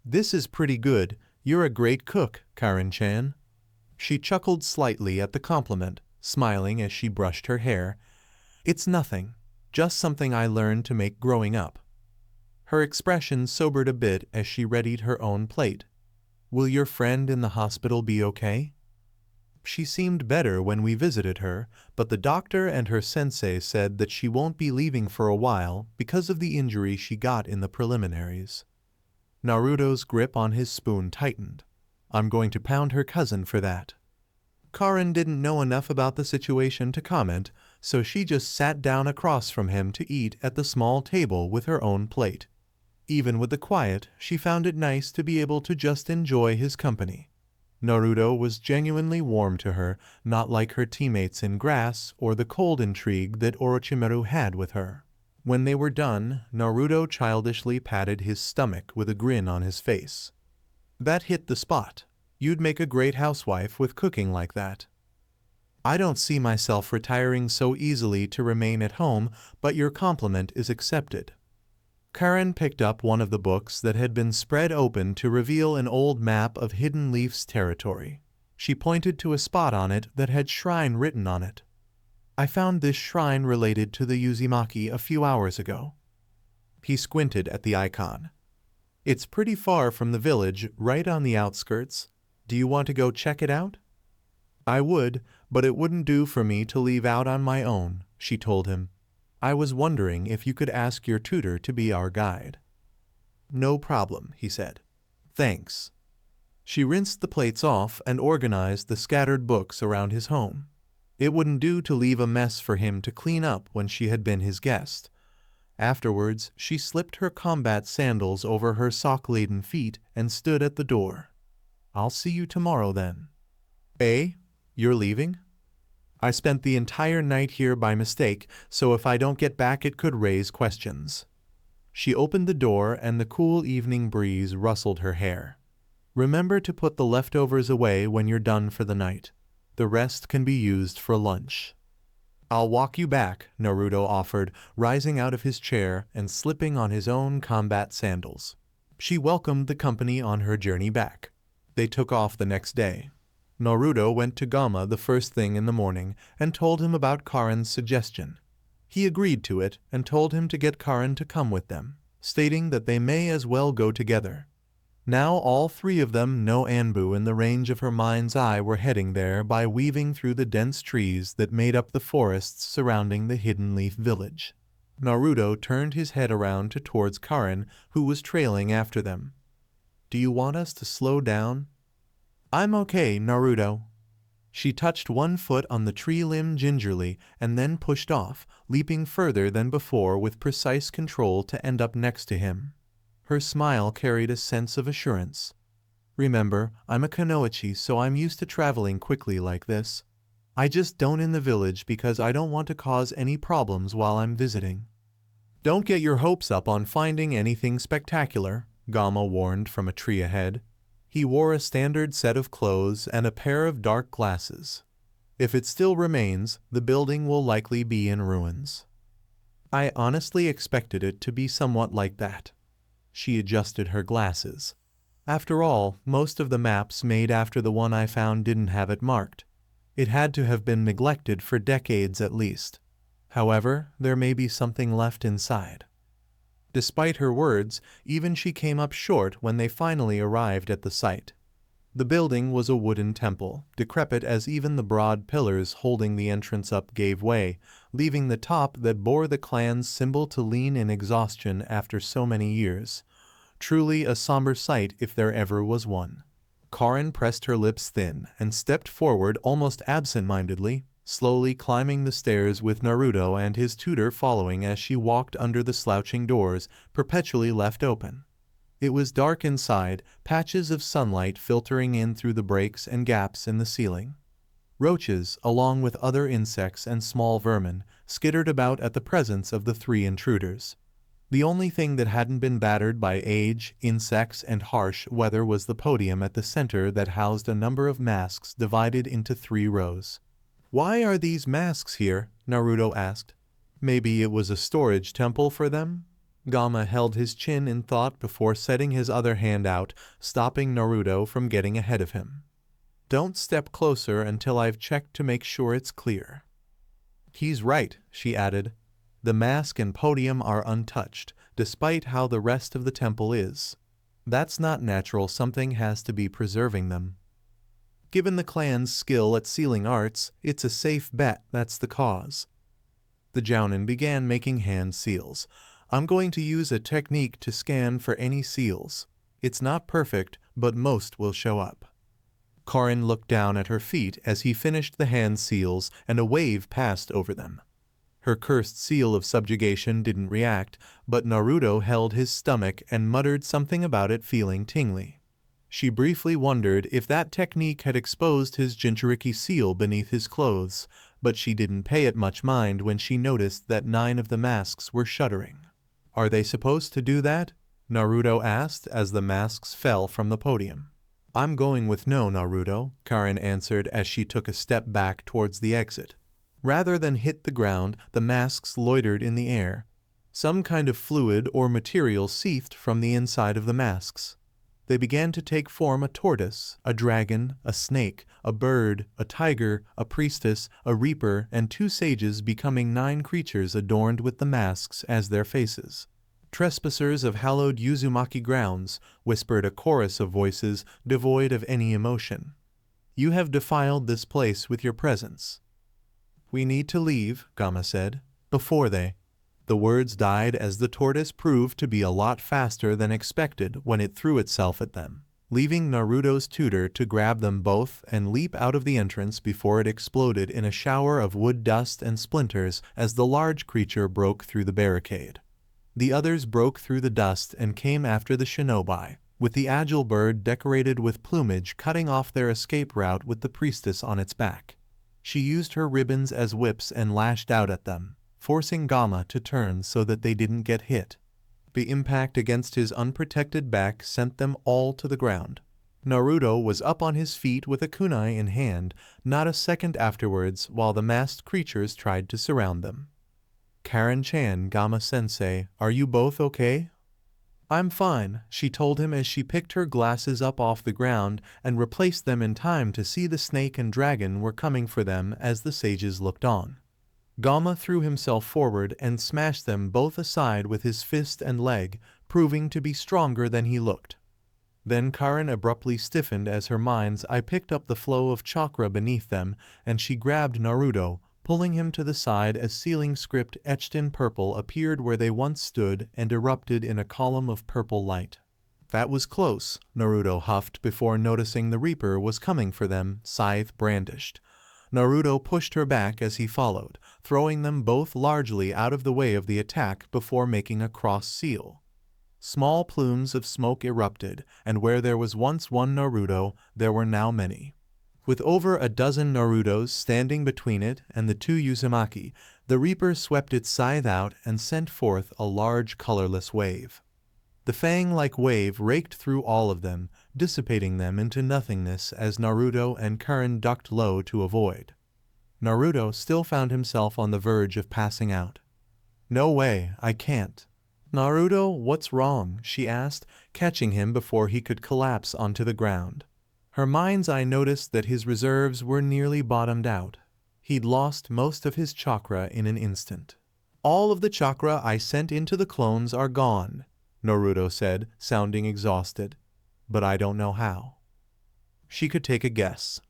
This is pretty good. You're a great cook, Karin-chan. She chuckled slightly at the compliment, smiling as she brushed her hair. It's nothing, just something I learned to make growing up. Her expression sobered a bit as she readied her own plate. Will your friend in the hospital be okay? She seemed better when we visited her, but the doctor and her sensei said that she won't be leaving for a while because of the injury she got in the preliminaries. Naruto's grip on his spoon tightened. I'm going to pound her cousin for that. Karin didn't know enough about the situation to comment, so she just sat down across from him to eat at the small table with her own plate. Even with the quiet, she found it nice to be able to just enjoy his company. Naruto was genuinely warm to her, not like her teammates in grass or the cold intrigue that Orochimaru had with her. When they were done, Naruto childishly patted his stomach with a grin on his face. That hit the spot. You'd make a great housewife with cooking like that. I don't see myself retiring so easily to remain at home, but your compliment is accepted. Karin picked up one of the books that had been spread open to reveal an old map of Hidden Leaf's territory. She pointed to a spot on it that had shrine written on it. I found this shrine related to the Uzumaki a few hours ago. He squinted at the icon. It's pretty far from the village, right on the outskirts. Do you want to go check it out? I would, but it wouldn't do for me to leave out on my own, she told him. I was wondering if you could ask your tutor to be our guide. No problem, he said. Thanks. She rinsed the plates off and organized the scattered books around his home. It wouldn't do to leave a mess for him to clean up when she had been his guest. Afterwards, she slipped her combat sandals over her sock-laden feet and stood at the door. I'll see you tomorrow then. Eh? You're leaving? I spent the entire night here by mistake, so if I don't get back it could raise questions. She opened the door and the cool evening breeze rustled her hair. Remember to put the leftovers away when you're done for the night. The rest can be used for lunch. I'll walk you back, Naruto offered, rising out of his chair and slipping on his own combat sandals. She welcomed the company on her journey back. They took off the next day. Naruto went to Gama the first thing in the morning and told him about Karin's suggestion. He agreed to it and told him to get Karin to come with them, stating that they may as well go together. Now all three of them, no Anbu in the range of her mind's eye, were heading there by weaving through the dense trees that made up the forests surrounding the Hidden Leaf village. Naruto turned his head around towards Karin, who was trailing after them. Do you want us to slow down? I'm okay, Naruto. She touched one foot on the tree limb gingerly and then pushed off, leaping further than before with precise control to end up next to him. Her smile carried a sense of assurance. Remember, I'm a kunoichi, so I'm used to traveling quickly like this. I just don't in the village because I don't want to cause any problems while I'm visiting. Don't get your hopes up on finding anything spectacular, Gama warned from a tree ahead. He wore a standard set of clothes and a pair of dark glasses. If it still remains, the building will likely be in ruins. I honestly expected it to be somewhat like that. She adjusted her glasses. After all, most of the maps made after the one I found didn't have it marked. It had to have been neglected for decades at least. However, there may be something left inside. Despite her words, even she came up short when they finally arrived at the site. The building was a wooden temple, decrepit as even the broad pillars holding the entrance up gave way, leaving the top that bore the clan's symbol to lean in exhaustion after so many years. Truly a somber sight if there ever was one. Karin pressed her lips thin and stepped forward almost absent-mindedly, slowly climbing the stairs with Naruto and his tutor following as she walked under the slouching doors, perpetually left open. It was dark inside, patches of sunlight filtering in through the breaks and gaps in the ceiling. Roaches, along with other insects and small vermin, skittered about at the presence of the three intruders. The only thing that hadn't been battered by age, insects, and harsh weather was the podium at the center that housed a number of masks divided into 3 rows. "Why are these masks here?" Naruto asked. "Maybe it was a storage temple for them?" Gamma held his chin in thought before setting his other hand out, stopping Naruto from getting ahead of him. "Don't step closer until I've checked to make sure it's clear." "He's right," she added. "The mask and podium are untouched, despite how the rest of the temple is. That's not natural, something has to be preserving them. Given the clan's skill at sealing arts, it's a safe bet that's the cause." The Jounin began making hand seals. "I'm going to use a technique to scan for any seals. It's not perfect, but most will show up." Karin looked down at her feet as he finished the hand seals and a wave passed over them. Her cursed seal of subjugation didn't react, but Naruto held his stomach and muttered something about it feeling tingly. She briefly wondered if that technique had exposed his Jinchuriki seal beneath his clothes, but she didn't pay it much mind when she noticed that 9 of the masks were shuddering. "Are they supposed to do that?" Naruto asked as the masks fell from the podium. "I'm going with no, Naruto," Karin answered as she took a step back towards the exit. Rather than hit the ground, the masks loitered in the air. Some kind of fluid or material seeped from the inside of the masks. They began to take form: a tortoise, a dragon, a snake, a bird, a tiger, a priestess, a reaper, and 2 sages, becoming 9 creatures adorned with the masks as their faces. "Trespassers of hallowed Uzumaki grounds," whispered a chorus of voices devoid of any emotion. "You have defiled this place with your presence." "We need to leave," Gamma said, "before they—" The words died as the tortoise proved to be a lot faster than expected when it threw itself at them, leaving Naruto's tutor to grab them both and leap out of the entrance before it exploded in a shower of wood dust and splinters as the large creature broke through the barricade. The others broke through the dust and came after the shinobi, with the agile bird decorated with plumage cutting off their escape route with the priestess on its back. She used her ribbons as whips and lashed out at them, forcing Gamma to turn so that they didn't get hit. The impact against his unprotected back sent them all to the ground. Naruto was up on his feet with a kunai in hand, not a second afterwards, while the masked creatures tried to surround them. "Karin-chan, Gamma-sensei, are you both okay?" "I'm fine," she told him as she picked her glasses up off the ground and replaced them in time to see the snake and dragon were coming for them as the sages looked on. Gamma threw himself forward and smashed them both aside with his fist and leg, proving to be stronger than he looked. Then Karin abruptly stiffened as her mind's eye picked up the flow of chakra beneath them, and she grabbed Naruto, pulling him to the side as sealing script etched in purple appeared where they once stood and erupted in a column of purple light. "That was close," Naruto huffed before noticing the Reaper was coming for them, scythe brandished. Naruto pushed her back as he followed, throwing them both largely out of the way of the attack before making a cross seal. Small plumes of smoke erupted, and where there was once one Naruto, there were now many. With over a dozen Narutos standing between it and the 2 Uzumaki, the Reaper swept its scythe out and sent forth a large colorless wave. The fang-like wave raked through all of them, dissipating them into nothingness as Naruto and Karin ducked low to avoid. Naruto still found himself on the verge of passing out. No way, I can't. Naruto, what's wrong? She asked, catching him before he could collapse onto the ground. Her mind's eye noticed that his reserves were nearly bottomed out. He'd lost most of his chakra in an instant. All of the chakra I sent into the clones are gone, Naruto said, sounding exhausted. But I don't know how. She could take a guess.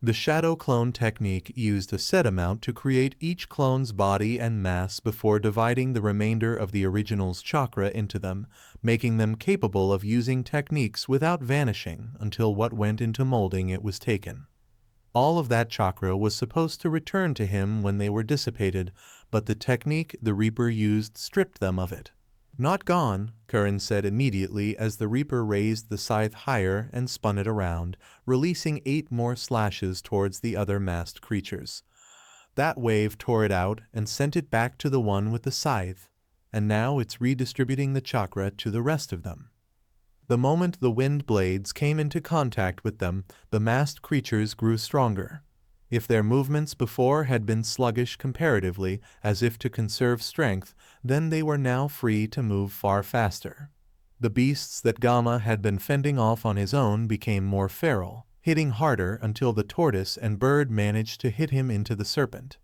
The shadow clone technique used a set amount to create each clone's body and mass before dividing the remainder of the original's chakra into them, making them capable of using techniques without vanishing until what went into molding it was taken. All of that chakra was supposed to return to him when they were dissipated, but the technique the Reaper used stripped them of it. Not gone, Karin said immediately as the Reaper raised the scythe higher and spun it around, releasing 8 more slashes towards the other masked creatures. That wave tore it out and sent it back to the one with the scythe, and now it's redistributing the chakra to the rest of them. The moment the wind blades came into contact with them, the masked creatures grew stronger. If their movements before had been sluggish comparatively, as if to conserve strength, then they were now free to move far faster. The beasts that Gamma had been fending off on his own became more feral, hitting harder until the tortoise and bird managed to hit him into the serpent.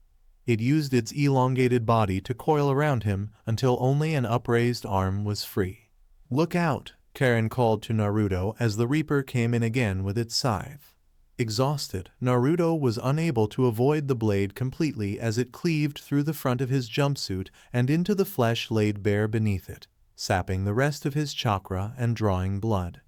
It used its elongated body to coil around him until only an upraised arm was free. "Look out!" Karin called to Naruto as the Reaper came in again with its scythe. Exhausted, Naruto was unable to avoid the blade completely as it cleaved through the front of his jumpsuit and into the flesh laid bare beneath it, sapping the rest of his chakra and drawing blood.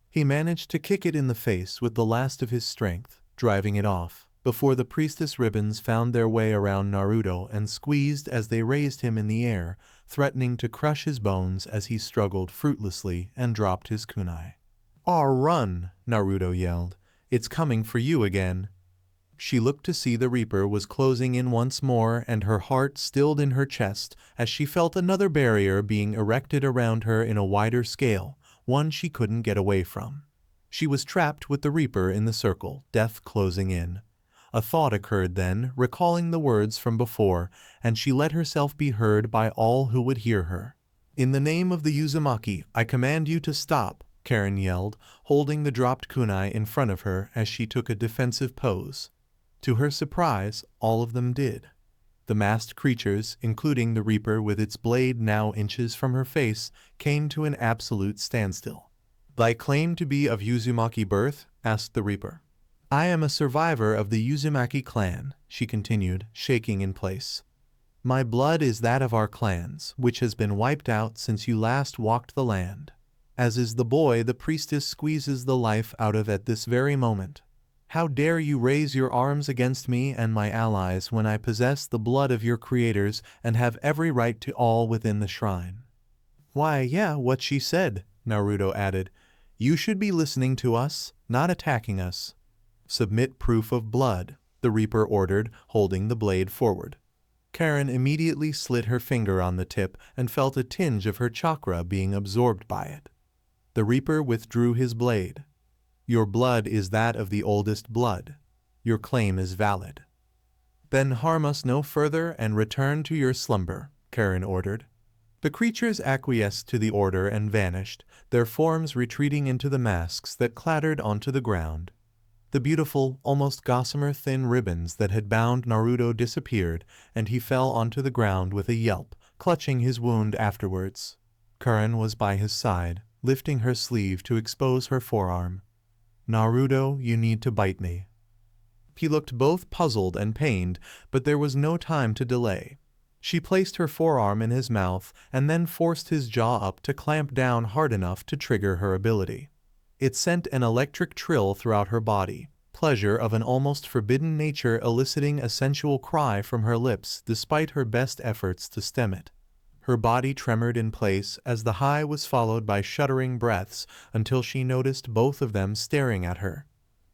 He managed to kick it in the face with the last of his strength, driving it off, before the priestess ribbons found their way around Naruto and squeezed as they raised him in the air, threatening to crush his bones as he struggled fruitlessly and dropped his kunai. "Aw, run!" Naruto yelled. "It's coming for you again." She looked to see the Reaper was closing in once more, and her heart stilled in her chest as she felt another barrier being erected around her in a wider scale, one she couldn't get away from. She was trapped with the Reaper in the circle, death closing in. A thought occurred then, recalling the words from before, and she let herself be heard by all who would hear her. "In the name of the Uzumaki, I command you to stop," Karin yelled, holding the dropped kunai in front of her as she took a defensive pose. To her surprise, all of them did. The masked creatures, including the Reaper with its blade now inches from her face, came to an absolute standstill. "Thy claim to be of Uzumaki birth?" asked the Reaper. "I am a survivor of the Uzumaki clan," she continued, shaking in place. "My blood is that of our clans, which has been wiped out since you last walked the land. As is the boy the priestess squeezes the life out of at this very moment. How dare you raise your arms against me and my allies when I possess the blood of your creators and have every right to all within the shrine?" "Why, yeah, what she said," Naruto added. "You should be listening to us, not attacking us." "Submit proof of blood," the Reaper ordered, holding the blade forward. Karin immediately slid her finger on the tip and felt a tinge of her chakra being absorbed by it. The Reaper withdrew his blade. "Your blood is that of the oldest blood. Your claim is valid." "Then harm us no further and return to your slumber," Karin ordered. The creatures acquiesced to the order and vanished, their forms retreating into the masks that clattered onto the ground. The beautiful, almost gossamer thin ribbons that had bound Naruto disappeared, and he fell onto the ground with a yelp, clutching his wound afterwards. Karin was by his side, lifting her sleeve to expose her forearm. "Naruto, you need to bite me." He looked both puzzled and pained, but there was no time to delay. She placed her forearm in his mouth and then forced his jaw up to clamp down hard enough to trigger her ability. It sent an electric trill throughout her body, pleasure of an almost forbidden nature eliciting a sensual cry from her lips despite her best efforts to stem it. Her body tremored in place as the high was followed by shuddering breaths until she noticed both of them staring at her.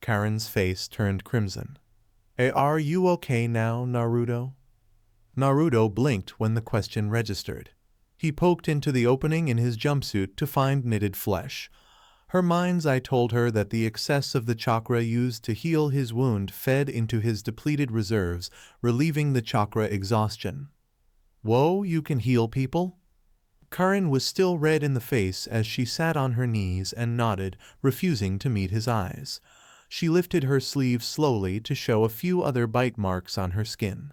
Karin's face turned crimson. "Are you okay now, Naruto?" Naruto blinked when the question registered. He poked into the opening in his jumpsuit to find knitted flesh. Her mind's eye told her that the excess of the chakra used to heal his wound fed into his depleted reserves, relieving the chakra exhaustion. Whoa, you can heal people? Karin was still red in the face as she sat on her knees and nodded, refusing to meet his eyes. She lifted her sleeve slowly to show a few other bite marks on her skin.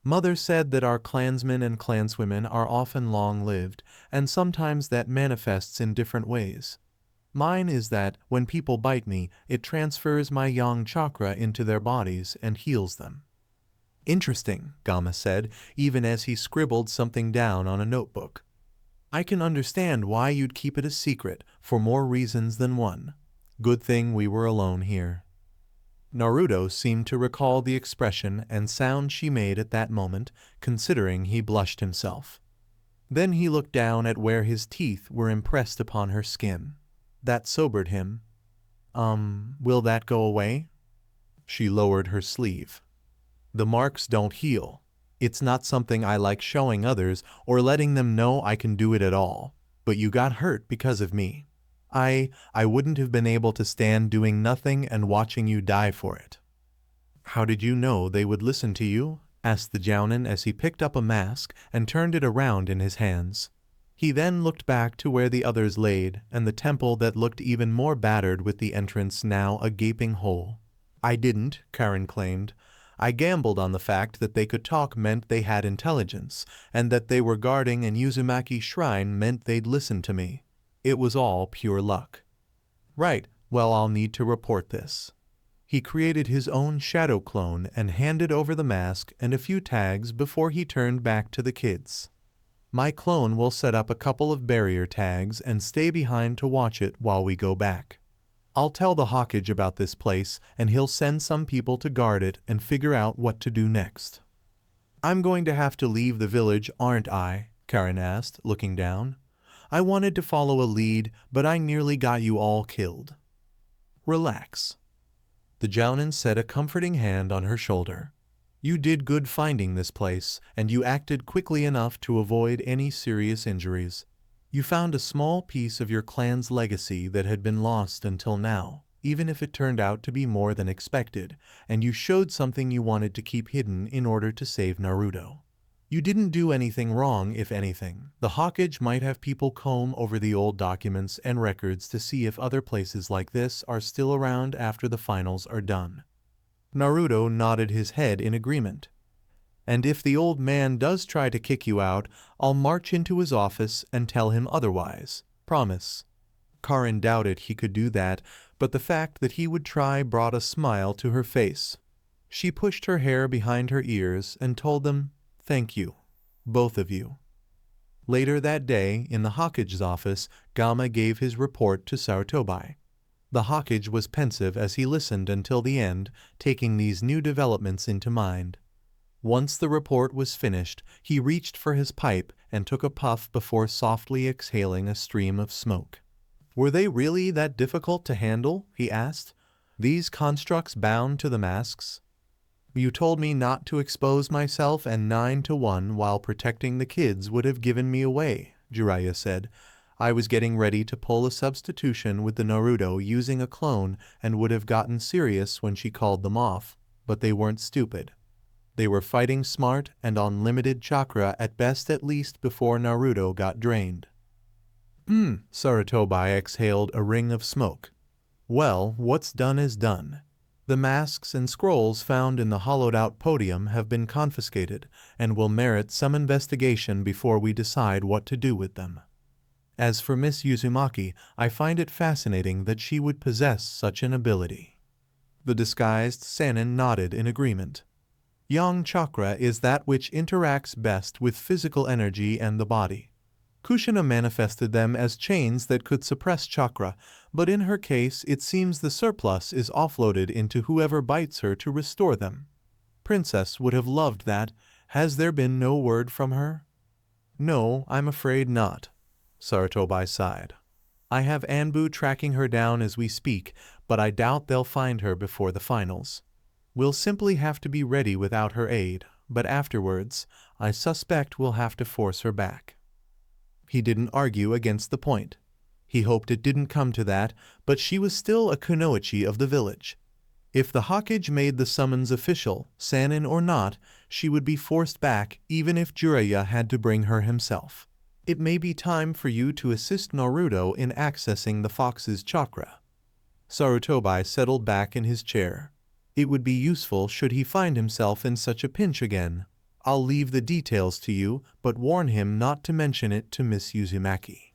Mother said that our clansmen and clanswomen are often long-lived, and sometimes that manifests in different ways. Mine is that, when people bite me, it transfers my yang chakra into their bodies and heals them. Interesting, Gama said, even as he scribbled something down on a notebook. I can understand why you'd keep it a secret, for more reasons than one. Good thing we were alone here. Naruto seemed to recall the expression and sound she made at that moment, considering he blushed himself. Then he looked down at where his teeth were impressed upon her skin. That sobered him. Will that go away? She lowered her sleeve. The marks don't heal. It's not something I like showing others or letting them know I can do it at all. But you got hurt because of me. I wouldn't have been able to stand doing nothing and watching you die for it. How did you know they would listen to you? Asked the Jounin as he picked up a mask and turned it around in his hands. He then looked back to where the others laid, and the temple that looked even more battered with the entrance now a gaping hole. I didn't, Karin claimed. I gambled on the fact that they could talk meant they had intelligence, and that they were guarding an Uzumaki shrine meant they'd listen to me. It was all pure luck. Right, well, I'll need to report this. He created his own shadow clone and handed over the mask and a few tags before he turned back to the kids. My clone will set up a couple of barrier tags and stay behind to watch it while we go back. I'll tell the Hawkage about this place and he'll send some people to guard it and figure out what to do next. I'm going to have to leave the village, aren't I? Karin asked, looking down. I wanted to follow a lead, but I nearly got you all killed. Relax. The Jounin set a comforting hand on her shoulder. You did good finding this place, and you acted quickly enough to avoid any serious injuries. You found a small piece of your clan's legacy that had been lost until now, even if it turned out to be more than expected, and you showed something you wanted to keep hidden in order to save Naruto. You didn't do anything wrong, if anything. The Hawkage might have people comb over the old documents and records to see if other places like this are still around after the finals are done. Naruto nodded his head in agreement. And if the old man does try to kick you out, I'll march into his office and tell him otherwise. Promise. Karin doubted he could do that, but the fact that he would try brought a smile to her face. She pushed her hair behind her ears and told them, "Thank you, both of you." Later that day, in the Hawkage's office, Gama gave his report to Sarutobi. The Hawkage was pensive as he listened until the end, taking these new developments into mind. Once the report was finished, he reached for his pipe and took a puff before softly exhaling a stream of smoke. Were they really that difficult to handle? He asked. These constructs bound to the masks? You told me not to expose myself, and 9 to 1 while protecting the kids would have given me away, Jiraiya said. I was getting ready to pull a substitution with the Naruto using a clone and would have gotten serious when she called them off, but they weren't stupid. They were fighting smart and on limited chakra at best, at least before Naruto got drained. Sarutobi exhaled a ring of smoke. Well, what's done is done. The masks and scrolls found in the hollowed-out podium have been confiscated and will merit some investigation before we decide what to do with them. As for Miss Uzumaki, I find it fascinating that she would possess such an ability. The disguised Sannin nodded in agreement. Yang chakra is that which interacts best with physical energy and the body. Kushina manifested them as chains that could suppress chakra, but in her case it seems the surplus is offloaded into whoever bites her to restore them. Princess would have loved that. Has there been no word from her? No, I'm afraid not. Sarutobi sighed. I have Anbu tracking her down as we speak, but I doubt they'll find her before the finals. We'll simply have to be ready without her aid, but afterwards, I suspect we'll have to force her back. He didn't argue against the point. He hoped it didn't come to that, but she was still a kunoichi of the village. If the Hokage made the summons official, Sannin or not, she would be forced back even if Jiraiya had to bring her himself. It may be time for you to assist Naruto in accessing the fox's chakra. Sarutobi settled back in his chair. It would be useful should he find himself in such a pinch again. I'll leave the details to you, but warn him not to mention it to Miss Uzumaki.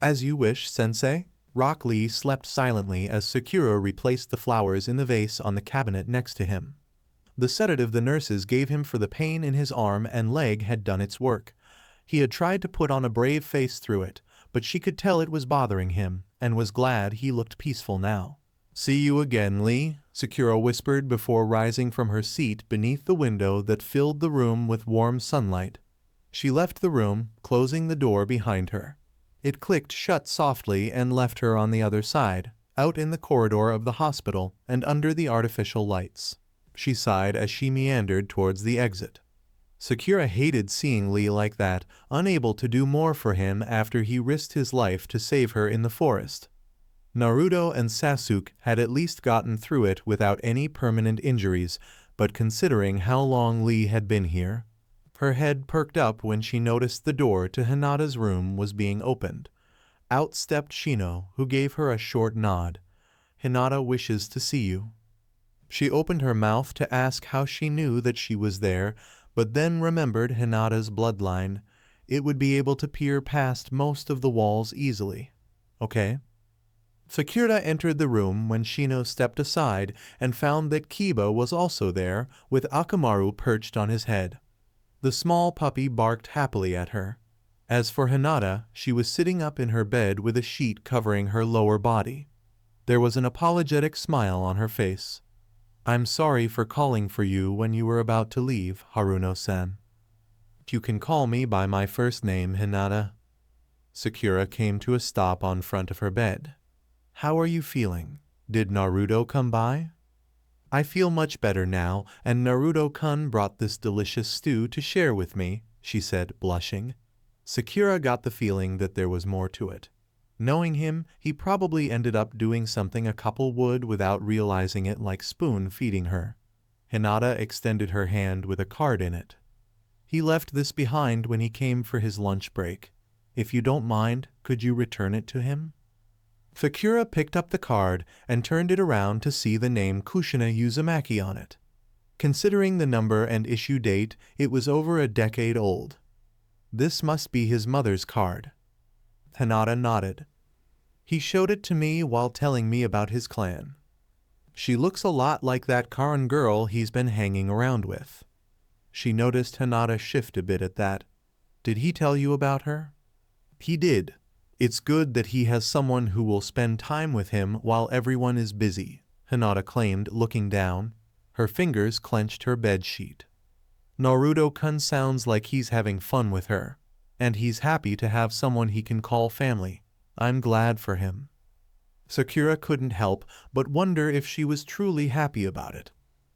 As you wish, Sensei. Rock Lee slept silently as Sakura replaced the flowers in the vase on the cabinet next to him. The sedative the nurses gave him for the pain in his arm and leg had done its work. He had tried to put on a brave face through it, but she could tell it was bothering him, and was glad he looked peaceful now. See you again, Lee, Sakura whispered before rising from her seat beneath the window that filled the room with warm sunlight. She left the room, closing the door behind her. It clicked shut softly and left her on the other side, out in the corridor of the hospital and under the artificial lights. She sighed as she meandered towards the exit. Sakura hated seeing Lee like that, unable to do more for him after he risked his life to save her in the forest. Naruto and Sasuke had at least gotten through it without any permanent injuries, but considering how long Lee had been here, her head perked up when she noticed the door to Hinata's room was being opened. Out stepped Shino, who gave her a short nod. Hinata wishes to see you. She opened her mouth to ask how she knew that she was there, but then remembered Hinata's bloodline. It would be able to peer past most of the walls easily. Okay. Sakura entered the room when Shino stepped aside and found that Kiba was also there, with Akamaru perched on his head. The small puppy barked happily at her. As for Hinata, she was sitting up in her bed with a sheet covering her lower body. There was an apologetic smile on her face. I'm sorry for calling for you when you were about to leave, Haruno-san. You can call me by my first name, Hinata. Sakura came to a stop on front of her bed. How are you feeling? Did Naruto come by? I feel much better now, and Naruto-kun brought this delicious stew to share with me, she said, blushing. Sakura got the feeling that there was more to it. Knowing him, he probably ended up doing something a couple would without realizing it, like spoon-feeding her. Hinata extended her hand with a card in it. He left this behind when he came for his lunch break. If you don't mind, could you return it to him? Sakura picked up the card and turned it around to see the name Kushina Uzumaki on it. Considering the number and issue date, it was over a decade old. This must be his mother's card. Hinata nodded. He showed it to me while telling me about his clan. She looks a lot like that Karin girl he's been hanging around with. She noticed Hinata shift a bit at that. Did he tell you about her? He did. It's good that he has someone who will spend time with him while everyone is busy, Hinata claimed, looking down. Her fingers clenched her bed sheet. Naruto-kun sounds like he's having fun with her, and he's happy to have someone he can call family. I'm glad for him. Sakura couldn't help but wonder if she was truly happy about it.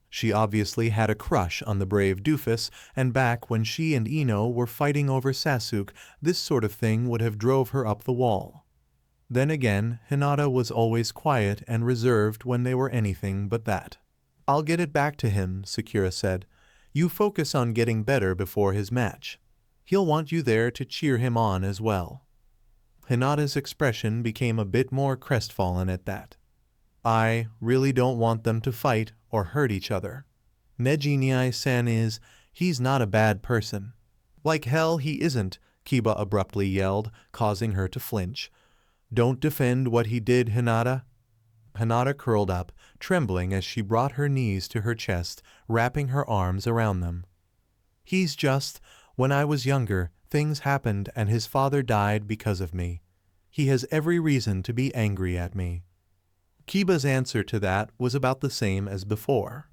She obviously had a crush on the brave doofus, and back when she and Ino were fighting over Sasuke, this sort of thing would have drove her up the wall. Then again, Hinata was always quiet and reserved when they were anything but that. I'll get it back to him, Sakura said. You focus on getting better before his match. He'll want you there to cheer him on as well. Hinata's expression became a bit more crestfallen at that. I really don't want them to fight or hurt each other. Neji-san he's not a bad person. Like hell he isn't, Kiba abruptly yelled, causing her to flinch. Don't defend what he did, Hinata. Hinata curled up, trembling as she brought her knees to her chest, wrapping her arms around them. He's just, when I was younger, things happened and his father died because of me. He has every reason to be angry at me. Kiba's answer to that was about the same as before.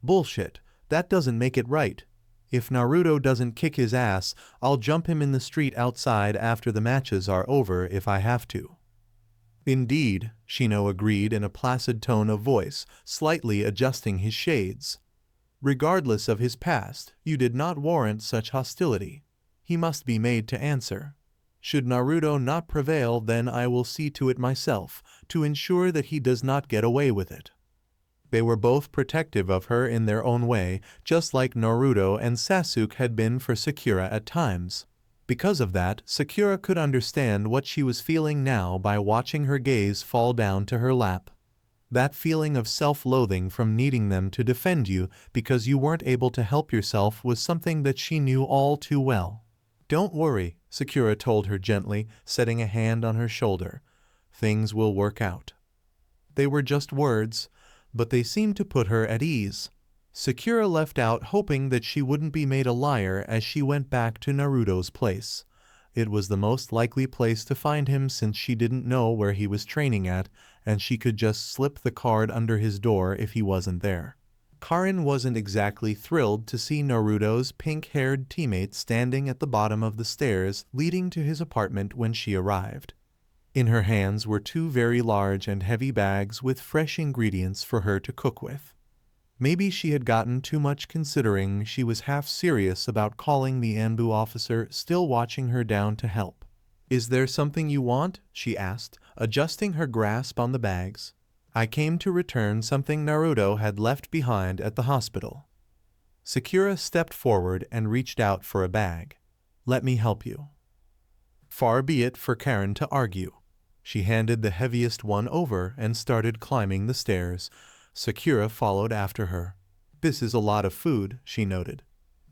Bullshit, that doesn't make it right. If Naruto doesn't kick his ass, I'll jump him in the street outside after the matches are over if I have to. Indeed, Shino agreed in a placid tone of voice, slightly adjusting his shades. Regardless of his past, you did not warrant such hostility. He must be made to answer. Should Naruto not prevail, then I will see to it myself, to ensure that he does not get away with it. They were both protective of her in their own way, just like Naruto and Sasuke had been for Sakura at times. Because of that, Sakura could understand what she was feeling now by watching her gaze fall down to her lap. That feeling of self-loathing from needing them to defend you because you weren't able to help yourself was something that she knew all too well. "Don't worry," Sakura told her gently, setting a hand on her shoulder. "Things will work out." They were just words, but they seemed to put her at ease. Sakura left out hoping that she wouldn't be made a liar as she went back to Naruto's place. It was the most likely place to find him since she didn't know where he was training at, and she could just slip the card under his door if he wasn't there. Karin wasn't exactly thrilled to see Naruto's pink-haired teammate standing at the bottom of the stairs leading to his apartment when she arrived. In her hands were two very large and heavy bags with fresh ingredients for her to cook with. Maybe she had gotten too much considering she was half serious about calling the Anbu officer still watching her down to help. "Is there something you want?" she asked, adjusting her grasp on the bags. "I came to return something Naruto had left behind at the hospital." Sakura stepped forward and reached out for a bag. "Let me help you." Far be it for Karin to argue. She handed the heaviest one over and started climbing the stairs. Sakura followed after her. "This is a lot of food," she noted.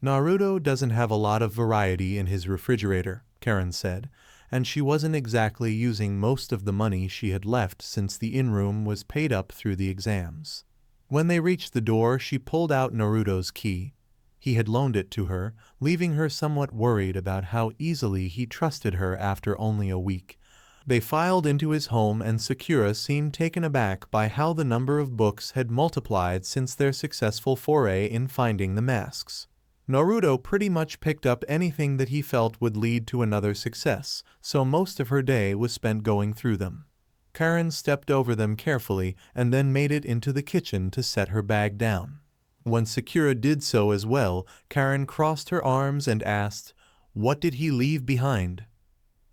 "Naruto doesn't have a lot of variety in his refrigerator," Karin said, and she wasn't exactly using most of the money she had left since the in-room was paid up through the exams. When they reached the door, she pulled out Naruto's key. He had loaned it to her, leaving her somewhat worried about how easily he trusted her after only a week. They filed into his home and Sakura seemed taken aback by how the number of books had multiplied since their successful foray in finding the masks. Naruto pretty much picked up anything that he felt would lead to another success, so most of her day was spent going through them. Karin stepped over them carefully and then made it into the kitchen to set her bag down. When Sakura did so as well, Karin crossed her arms and asked, "What did he leave behind?"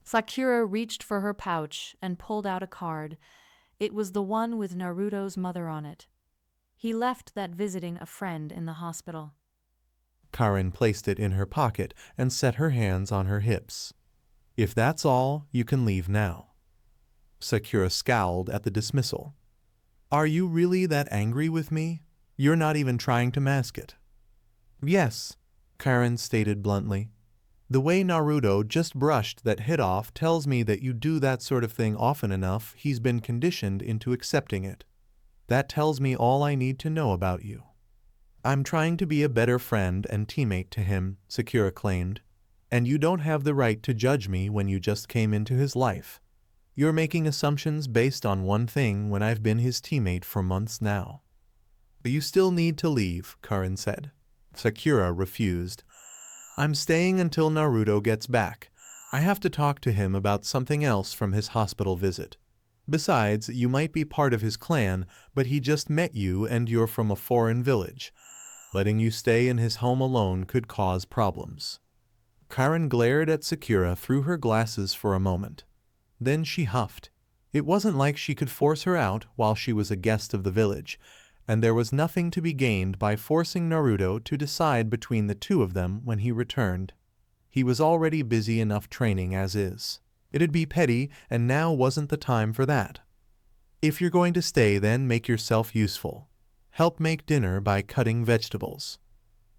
Sakura reached for her pouch and pulled out a card. It was the one with Naruto's mother on it. He left that visiting a friend in the hospital. Karin placed it in her pocket and set her hands on her hips. "If that's all, you can leave now." Sakura scowled at the dismissal. "Are you really that angry with me? You're not even trying to mask it." "Yes," Karin stated bluntly. "The way Naruto just brushed that hit off tells me that you do that sort of thing often enough. He's been conditioned into accepting it. That tells me all I need to know about you." "I'm trying to be a better friend and teammate to him," Sakura claimed. "And you don't have the right to judge me when you just came into his life. You're making assumptions based on one thing when I've been his teammate for months now." "But you still need to leave," Karin said. Sakura refused. "I'm staying until Naruto gets back. I have to talk to him about something else from his hospital visit. Besides, you might be part of his clan, but he just met you and you're from a foreign village. Letting you stay in his home alone could cause problems." Karin glared at Sakura through her glasses for a moment. Then she huffed. It wasn't like she could force her out while she was a guest of the village, and there was nothing to be gained by forcing Naruto to decide between the two of them when he returned. He was already busy enough training as is. It'd be petty, and now wasn't the time for that. "If you're going to stay, then make yourself useful. Help make dinner by cutting vegetables."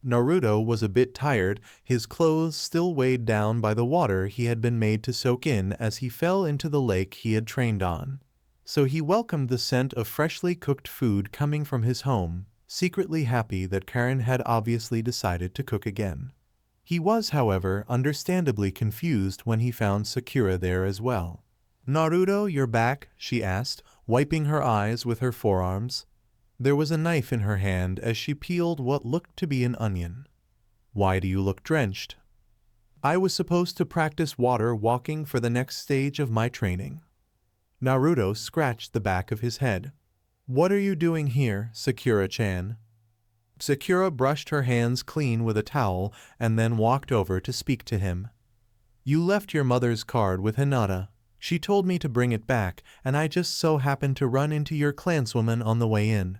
Naruto was a bit tired, his clothes still weighed down by the water he had been made to soak in as he fell into the lake he had trained on. So he welcomed the scent of freshly cooked food coming from his home, secretly happy that Karin had obviously decided to cook again. He was, however, understandably confused when he found Sakura there as well. "Naruto, you're back?" she asked, wiping her eyes with her forearms. There was a knife in her hand as she peeled what looked to be an onion. "Why do you look drenched?" "I was supposed to practice water walking for the next stage of my training." Naruto scratched the back of his head. "What are you doing here, Sakura-chan?" Sakura brushed her hands clean with a towel and then walked over to speak to him. You left your mother's card with Hinata. She told me to bring it back, and I just so happened to run into your clanswoman on the way in.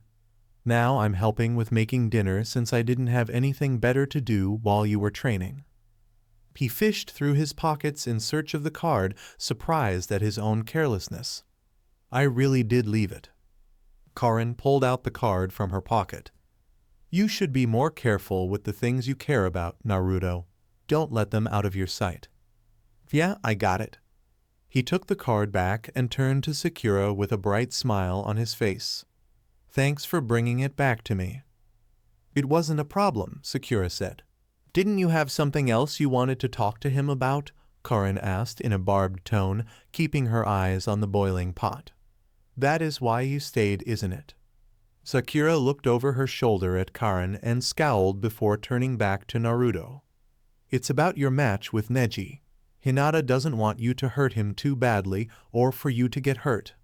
Now I'm helping with making dinner since I didn't have anything better to do while you were training." He fished through his pockets in search of the card, surprised at his own carelessness. "I really did leave it." Karin pulled out the card from her pocket. "You should be more careful with the things you care about, Naruto. Don't let them out of your sight." "Yeah, I got it." He took the card back and turned to Sakura with a bright smile on his face. "Thanks for bringing it back to me." "It wasn't a problem," Sakura said. "Didn't you have something else you wanted to talk to him about?" Karin asked in a barbed tone, keeping her eyes on the boiling pot. "That is why you stayed, isn't it?" Sakura looked over her shoulder at Karin and scowled before turning back to Naruto. "It's about your match with Neji. Hinata doesn't want you to hurt him too badly or for you to get hurt."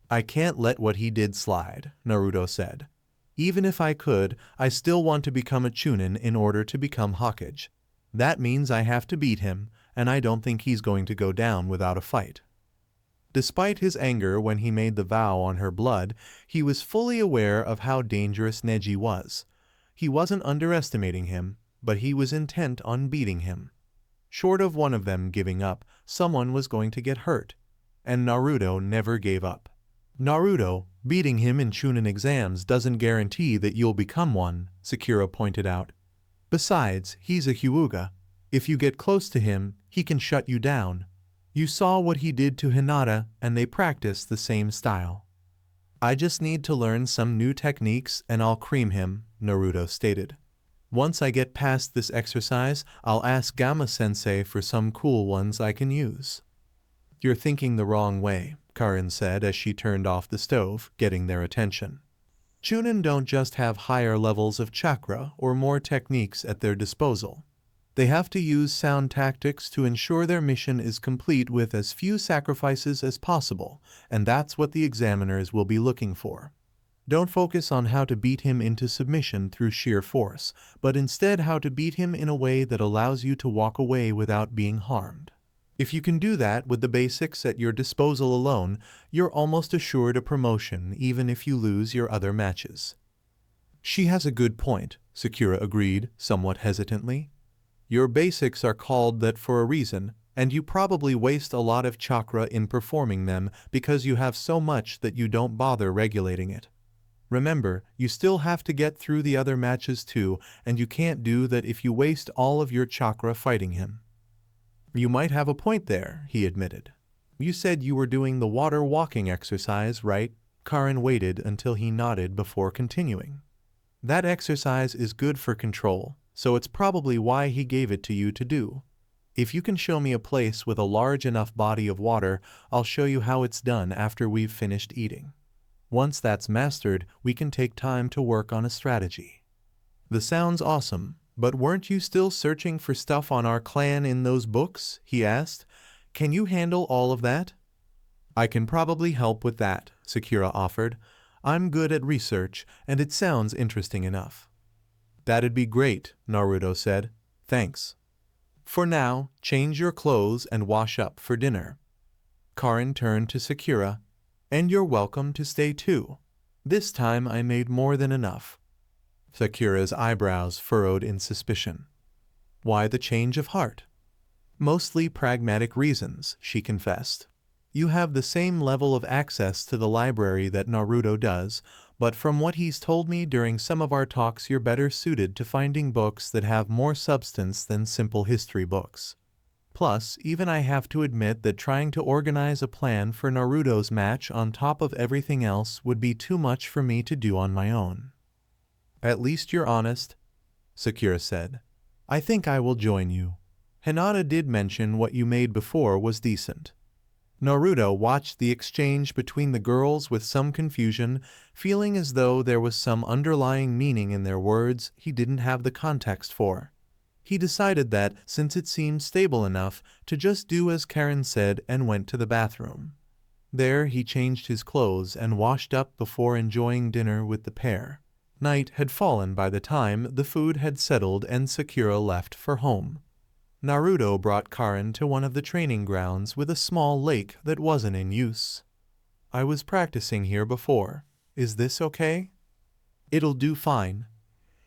"I can't let what he did slide," Naruto said. "Even if I could, I still want to become a Chunin in order to become Hokage. That means I have to beat him, and I don't think he's going to go down without a fight." Despite his anger when he made the vow on her blood, he was fully aware of how dangerous Neji was. He wasn't underestimating him, but he was intent on beating him. Short of one of them giving up, someone was going to get hurt, and Naruto never gave up. "Naruto, beating him in Chunin exams doesn't guarantee that you'll become one," Sakura pointed out. "Besides, he's a Hyuga. If you get close to him, he can shut you down. You saw what he did to Hinata, and they practice the same style." "I just need to learn some new techniques and I'll cream him," Naruto stated. "Once I get past this exercise, I'll ask Gamma-sensei for some cool ones I can use." "You're thinking the wrong way," Karin said as she turned off the stove, getting their attention. "Chunin don't just have higher levels of chakra or more techniques at their disposal. They have to use sound tactics to ensure their mission is complete with as few sacrifices as possible, and that's what the examiners will be looking for. Don't focus on how to beat him into submission through sheer force, but instead how to beat him in a way that allows you to walk away without being harmed. If you can do that with the basics at your disposal alone, you're almost assured a promotion even if you lose your other matches." "She has a good point," Sakura agreed, somewhat hesitantly. "Your basics are called that for a reason, and you probably waste a lot of chakra in performing them because you have so much that you don't bother regulating it. Remember, you still have to get through the other matches too, and you can't do that if you waste all of your chakra fighting him." "You might have a point there," he admitted. "You said you were doing the water walking exercise, right?" Karin waited until he nodded before continuing. "That exercise is good for control, so it's probably why he gave it to you to do. If you can show me a place with a large enough body of water, I'll show you how it's done after we've finished eating. Once that's mastered, we can take time to work on a strategy." "This sounds awesome. But weren't you still searching for stuff on our clan in those books?" he asked. "Can you handle all of that?" "I can probably help with that," Sakura offered. "I'm good at research, and it sounds interesting enough." "That'd be great," Naruto said. "Thanks. For now, change your clothes and wash up for dinner." Karin turned to Sakura. "And you're welcome to stay too. This time I made more than enough." Sakura's eyebrows furrowed in suspicion. "Why the change of heart?" "Mostly pragmatic reasons," she confessed. "You have the same level of access to the library that Naruto does, but from what he's told me during some of our talks, you're better suited to finding books that have more substance than simple history books. Plus, even I have to admit that trying to organize a plan for Naruto's match on top of everything else would be too much for me to do on my own." "At least you're honest," Sakura said. "I think I will join you. Hinata did mention what you made before was decent." Naruto watched the exchange between the girls with some confusion, feeling as though there was some underlying meaning in their words he didn't have the context for. He decided that, since it seemed stable enough, to just do as Karin said and went to the bathroom. There he changed his clothes and washed up before enjoying dinner with the pair. Night had fallen by the time the food had settled and Sakura left for home. Naruto brought Karin to one of the training grounds with a small lake that wasn't in use. I was practicing here before. Is this okay? It'll do fine.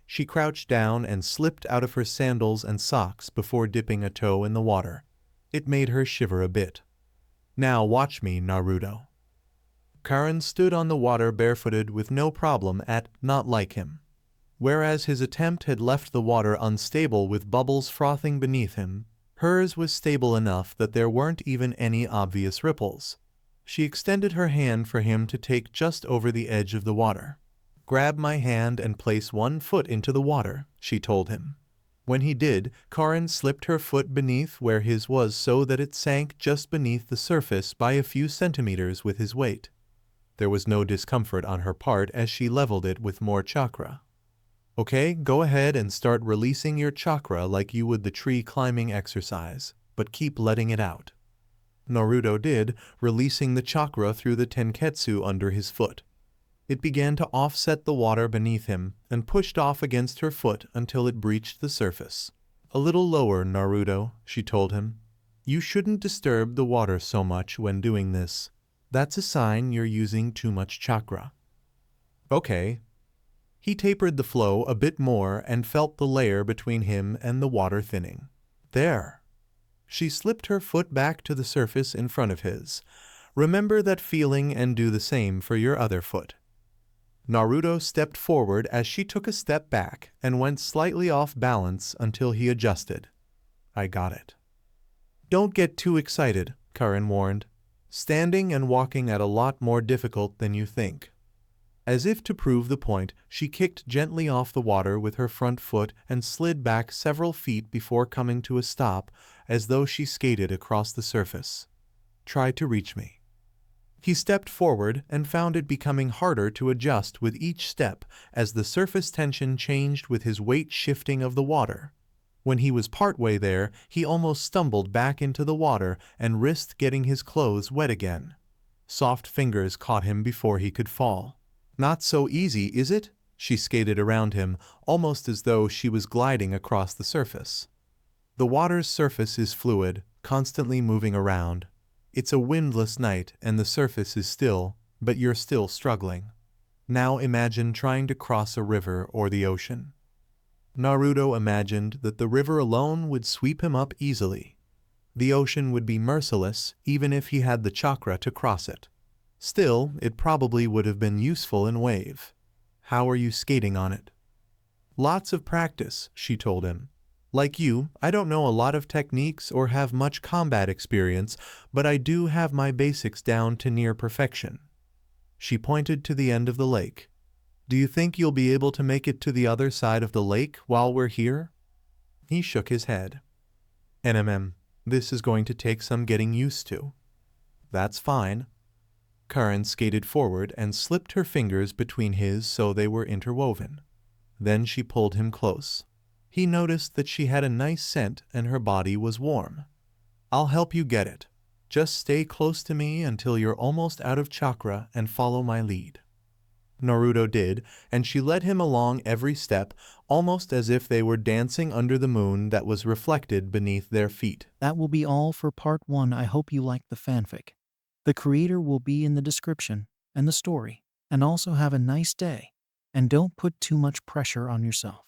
She crouched down and slipped out of her sandals and socks before dipping a toe in the water. It made her shiver a bit. Now watch me, Naruto. Karin stood on the water barefooted with no problem at not like him. Whereas his attempt had left the water unstable with bubbles frothing beneath him, hers was stable enough that there weren't even any obvious ripples. She extended her hand for him to take just over the edge of the water. Grab my hand and place one foot into the water, she told him. When he did, Karin slipped her foot beneath where his was so that it sank just beneath the surface by a few centimeters with his weight. There was no discomfort on her part as she leveled it with more chakra. Okay, go ahead and start releasing your chakra like you would the tree climbing exercise, but keep letting it out. Naruto did, releasing the chakra through the tenketsu under his foot. It began to offset the water beneath him and pushed off against her foot until it breached the surface. A little lower, Naruto, she told him. You shouldn't disturb the water so much when doing this. That's a sign you're using too much chakra. Okay. He tapered the flow a bit more and felt the layer between him and the water thinning. There. She slipped her foot back to the surface in front of his. Remember that feeling and do the same for your other foot. Naruto stepped forward as she took a step back and went slightly off balance until he adjusted. I got it. Don't get too excited, Karin warned. Standing and walking at a lot more difficult than you think. As if to prove the point, she kicked gently off the water with her front foot and slid back several feet before coming to a stop, as though she skated across the surface. Try to reach me. He stepped forward and found it becoming harder to adjust with each step as the surface tension changed with his weight shifting of the water. When he was partway there, he almost stumbled back into the water and risked getting his clothes wet again. Soft fingers caught him before he could fall. Not so easy, is it? She skated around him, almost as though she was gliding across the surface. The water's surface is fluid, constantly moving around. It's a windless night and the surface is still, but you're still struggling. Now imagine trying to cross a river or the ocean. Naruto imagined that the river alone would sweep him up easily. The ocean would be merciless even if he had the chakra to cross it. Still, it probably would have been useful in wave. How are you skating on it? Lots of practice, she told him. Like you, I don't know a lot of techniques or have much combat experience, but I do have my basics down to near perfection. She pointed to the end of the lake. Do you think you'll be able to make it to the other side of the lake while we're here? He shook his head. This is going to take some getting used to. That's fine. Karin skated forward and slipped her fingers between his so they were interwoven. Then she pulled him close. He noticed that she had a nice scent and her body was warm. I'll help you get it. Just stay close to me until you're almost out of chakra and follow my lead. Naruto did, and she led him along every step, almost as if they were dancing under the moon that was reflected beneath their feet. That will be all for part 1. I hope you liked the fanfic. The creator will be in the description and the story. And also have a nice day. And don't put too much pressure on yourself.